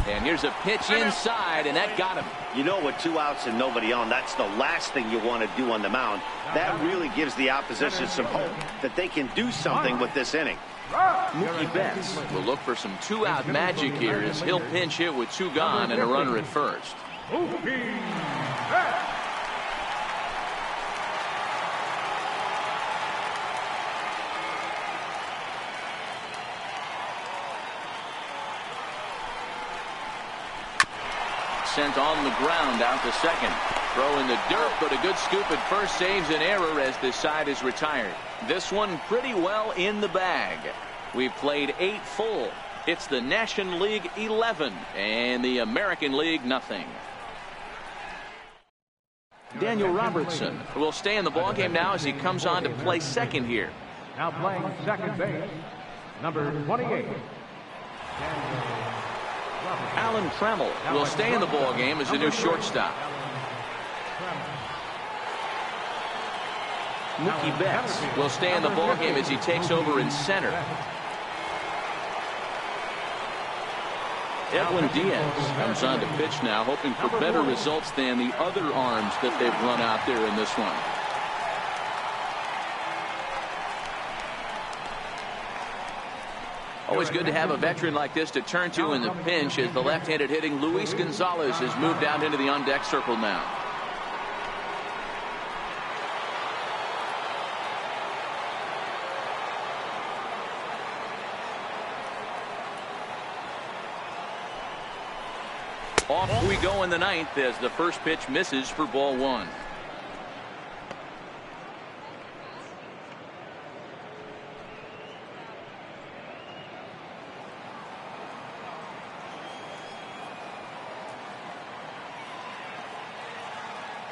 And here's a pitch inside, and that got him. You know, with 2 outs and nobody on, that's the last thing you want to do on the mound. That really gives the opposition some hope that they can do something with this inning. Mookie Betts will look for some 2-out magic here as he'll pinch hit with 2 gone and a runner at first. Mookie Betts. Sent on the ground out to second. Throw in the dirt, but a good scoop at first saves an error as this side is retired. This one pretty well in the bag. We've played 8 full. It's the National League 11 and the American League nothing. Daniel Robertson will stay in the ballgame now as he comes on to play second here. Now playing second base, number 28. Alan Trammell will stay in the ballgame as the new shortstop. Mookie Betts will stay in the ballgame as he takes over in center. Edwin Diaz comes on to pitch now, hoping for better results than the other arms that they've run out there in this one. Always good to have a veteran like this to turn to in the pinch as the left-handed hitting Luis Gonzalez has moved down into the on-deck circle now. Off we go in the ninth as the first pitch misses for ball 1.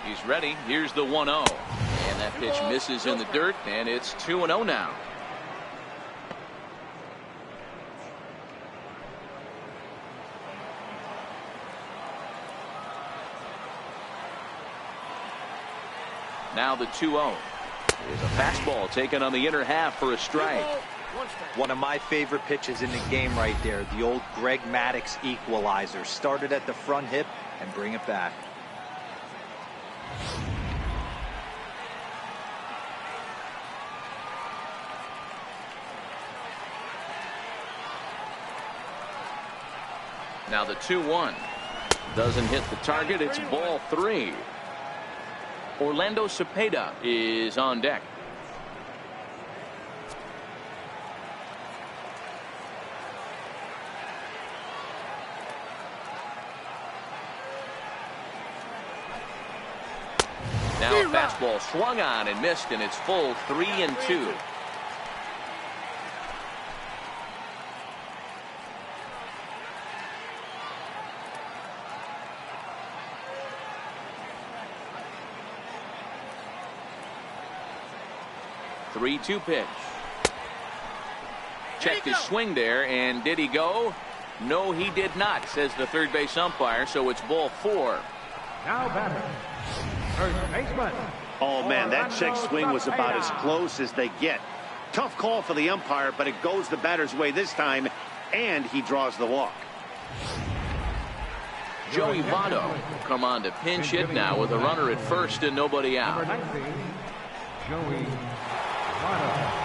He's ready. Here's the 1-0. And that pitch misses in the dirt, and it's 2-0 now. Now the 2-0. Here's a fastball taken on the inner half for a strike. One of my favorite pitches in the game right there. The old Greg Maddux equalizer. Started at the front hip and bring it back. Now the 2-1. Doesn't hit the target. It's ball 3. Orlando Cepeda is on deck. Now a fastball swung on and missed, and it's full 3-2. Three-two pitch. Checked his swing there, and did he go? No, he did not, says the third base umpire, so it's ball 4. Now batter, first baseman. Oh, man, that check swing was about as close as they get. Tough call for the umpire, but it goes the batter's way this time, and he draws the walk. Joey Votto will come on to pinch hit now with a runner at first and nobody out. Number 19, Joey Votto.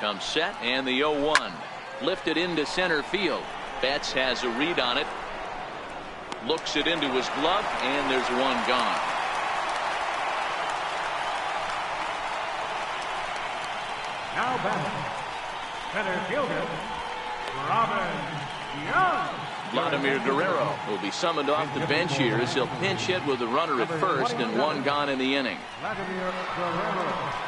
Comes set, and the 0-1. Lifted into center field. Betts has a read on it. Looks it into his glove, and there's one gone. Now batting, center fielder, Robin Young. Vladimir Guerrero will be summoned off the bench here as he'll pinch hit with a runner at first and one gone in the inning. Vladimir Guerrero.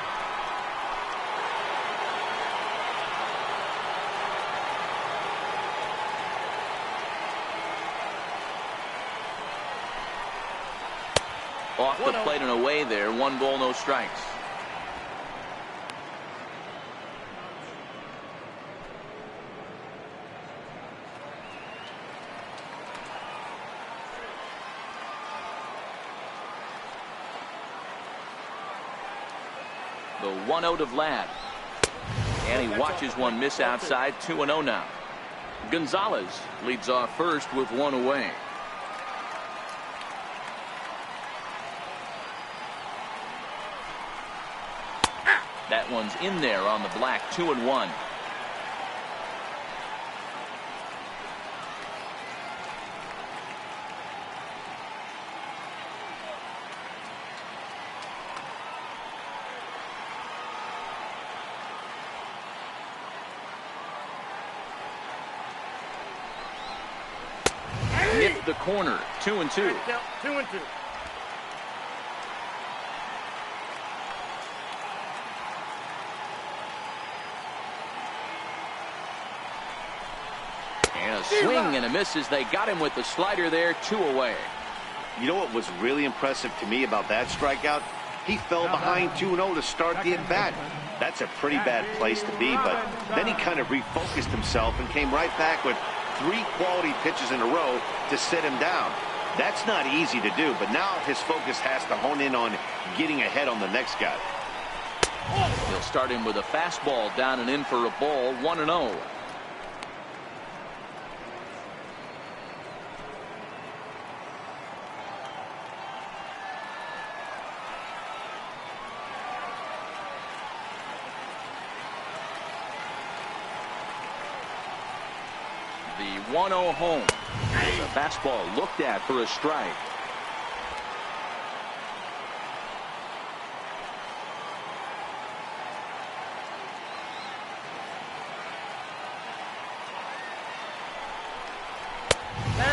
Off the plate and away there. 1 ball, no strikes. The 1-0 to Vlad. And he watches one miss outside. 2-0 now. Gonzalez leads off first with 1 away. That one's in there on the black. 2-1. Hit the corner. 2-2. 2-2. And a swing and a miss as they got him with the slider there. 2 away. You know what was really impressive to me about that strikeout? He fell behind 2-0 to start the at-bat. That's a pretty bad place to be, but then he kind of refocused himself and came right back with 3 quality pitches in a row to sit him down. That's not easy to do, but now his focus has to hone in on getting ahead on the next guy. He'll start him with a fastball down and in for a ball. 1-0. The 1-0 home. The fastball looked at for a strike.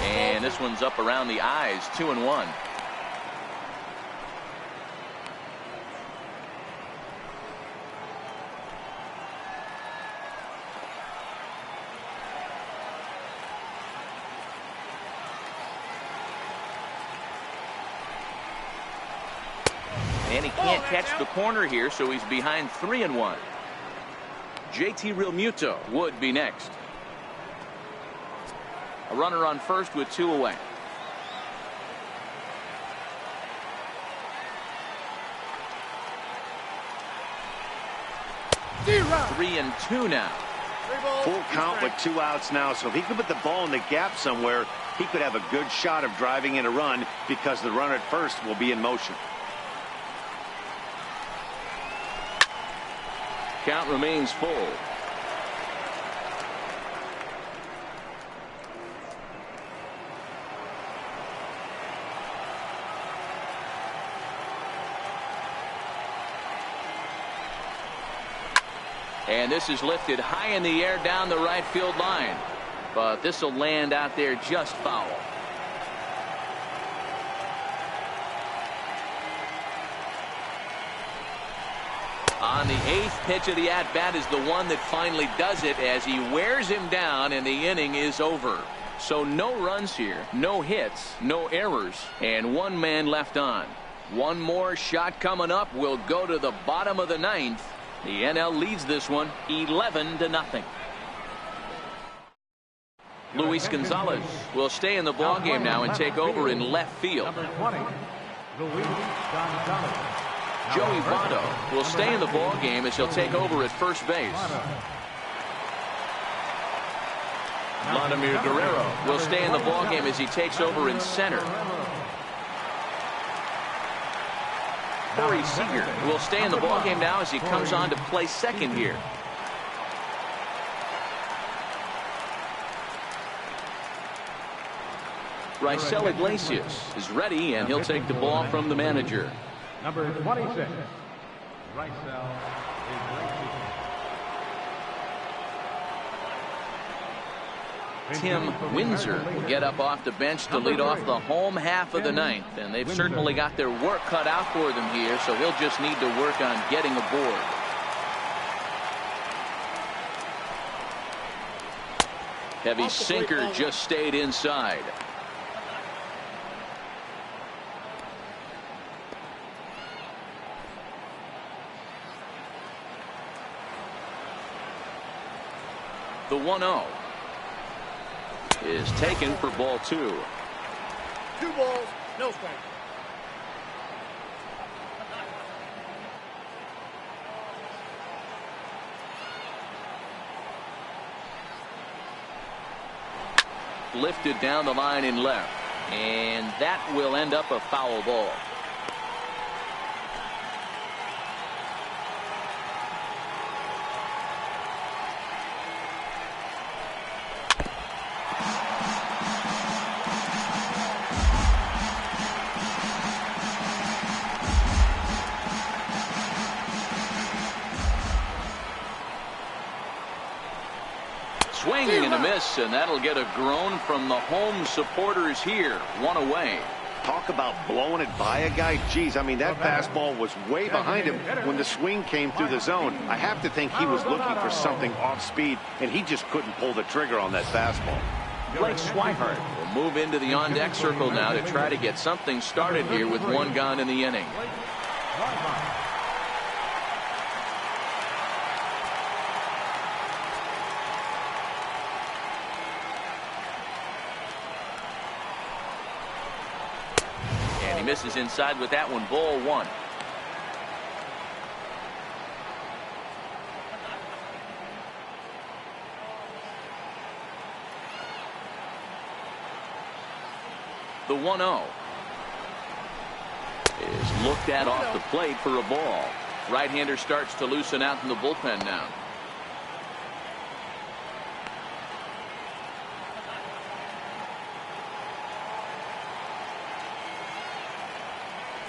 And this one's up around the eyes. 2-1. And he can't catch the corner here, so he's behind 3-1. JT Realmuto would be next. A runner on first with 2 away. D-Rock. 3-2 now. Full count with 2 outs now, so if he could put the ball in the gap somewhere, he could have a good shot of driving in a run because the runner at first will be in motion. Count remains full. And this is lifted high in the air down the right field line. But this will land out there just foul. On the 8th pitch of the at-bat is the one that finally does it as he wears him down and the inning is over. So no runs here, no hits, no errors, and 1 man left on. One more shot coming up will go to the bottom of the 9th. The NL leads this one 11-0. Luis Gonzalez will stay in the ballgame now and take over in left field. Number 20, Luis Gonzalez. Joey Votto will stay in the ballgame as he'll take over at first base. Vladimir Guerrero will stay in the ballgame as he takes over in center. Corey Seager will stay in the ballgame now as he comes on to play second here. Raisel Iglesias is ready, and he'll take the ball from the manager. Number 26, Raisel Iglesias. Tim Windsor will get up off the bench to lead off the home half of the 9th, and they've certainly got their work cut out for them here, so he'll just need to work on getting aboard. Heavy sinker just stayed inside. 1-0 is taken for ball 2. 2 balls, no strike. Lifted down the line in left, and that will end up a foul ball. Swing and a miss, and that'll get a groan from the home supporters here. 1 away. Talk about blowing it by a guy. Geez, I mean, that fastball was way behind him when the swing came through the zone. I have to think he was looking for something off speed, and he just couldn't pull the trigger on that fastball. Blake Swihart will move into the on-deck circle now to try to get something started here with 1 gone in the inning. He misses inside with that one. Ball 1. The 1-0 is looked at off the plate for a ball. Right-hander starts to loosen out in the bullpen now.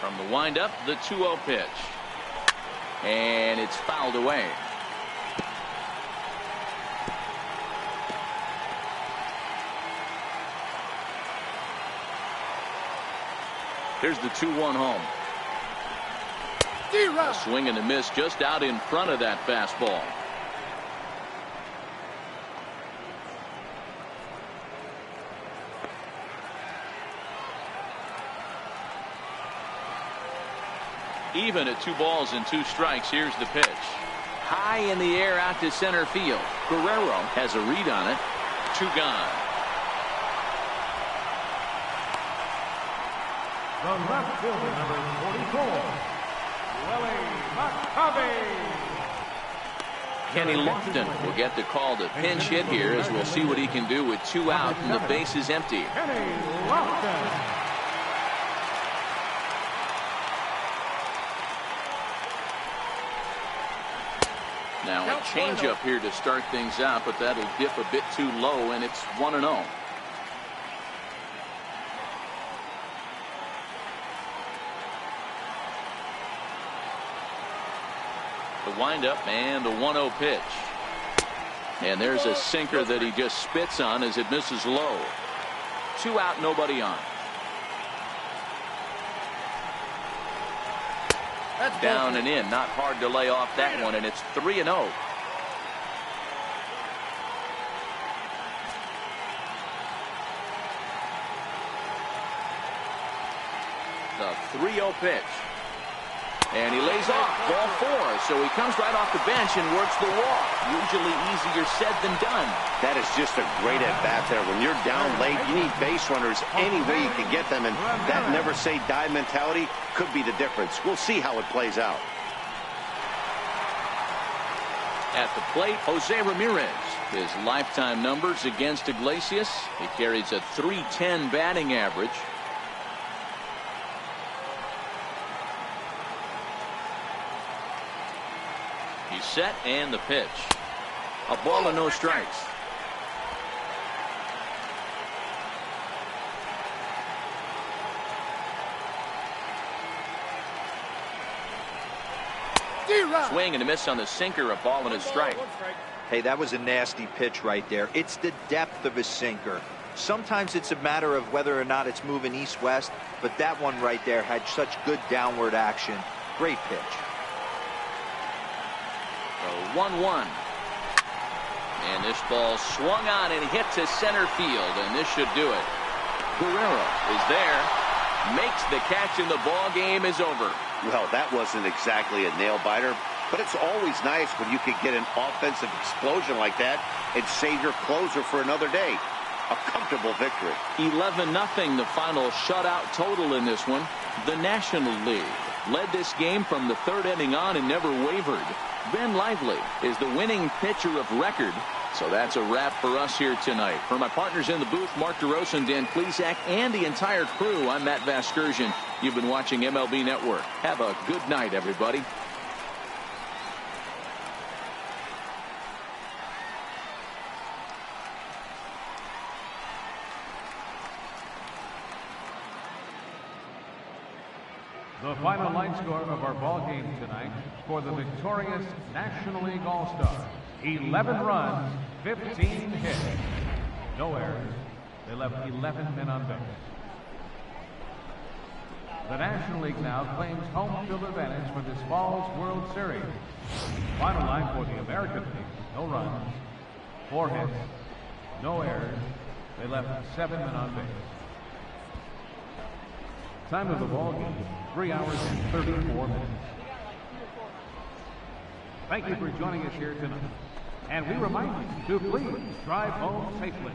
From the windup, the 2-0 pitch. And it's fouled away. Here's the 2-1 home. A swing and a miss just out in front of that fastball. Even at 2 balls and 2 strikes. Here's the pitch. High in the air out to center field. Guerrero has a read on it. 2 gone. The left fielder, number 44, Willie McCovey. Kenny Lofton will get the call to pinch hit here, as we'll see what he can do with 2 out and the base is empty. Kenny Lofton. Now a changeup here to start things out, but that'll dip a bit too low, and it's 1-0. The windup and the 1-0 pitch. And there's a sinker that he just spits on as it misses low. 2 out, nobody on. Down and in, not hard to lay off that one, and it's 3-0. The 3-0 pitch. And he lays off. Ball 4. So he comes right off the bench and works the walk. Usually easier said than done. That is just a great at-bat there. When you're down late, you need base runners any way you can get them. And that never say die mentality could be the difference. We'll see how it plays out. At the plate, Jose Ramirez. His lifetime numbers against Iglesias. He carries a .310 batting average. He's set, and the pitch. A ball and no strikes. Swing and a miss on the sinker. A ball and a strike. Hey, that was a nasty pitch right there. It's the depth of a sinker. Sometimes it's a matter of whether or not it's moving east-west, but that one right there had such good downward action. Great pitch. 1-1. And this ball swung on and hit to center field, and this should do it. Guerrero is there, makes the catch, and the ball game is over. Well, that wasn't exactly a nail-biter, But it's always nice when you can get an offensive explosion like that and save your closer for another day. A comfortable victory. 11-0, the final shutout total in this one. The National League led this game from the third inning on and never wavered. Ben Lively is the winning pitcher of record. So that's a wrap for us here tonight. For my partners in the booth, Mark DeRosa, Dan Plesac, and the entire crew, I'm Matt Vasgersian. You've been watching MLB Network. Have a good night, everybody. The final line score of our ball game tonight for the victorious National League All-Stars: 11 runs, 15 hits, no errors. They left 11 men on base. The National League now claims home field advantage for this fall's World Series. Final line for the American League: no runs, 4 hits, no errors. They left 7 men on base. Time of the ball game, 3 hours and 34 minutes. Thank you for joining us here tonight. And we remind you to please drive home safely.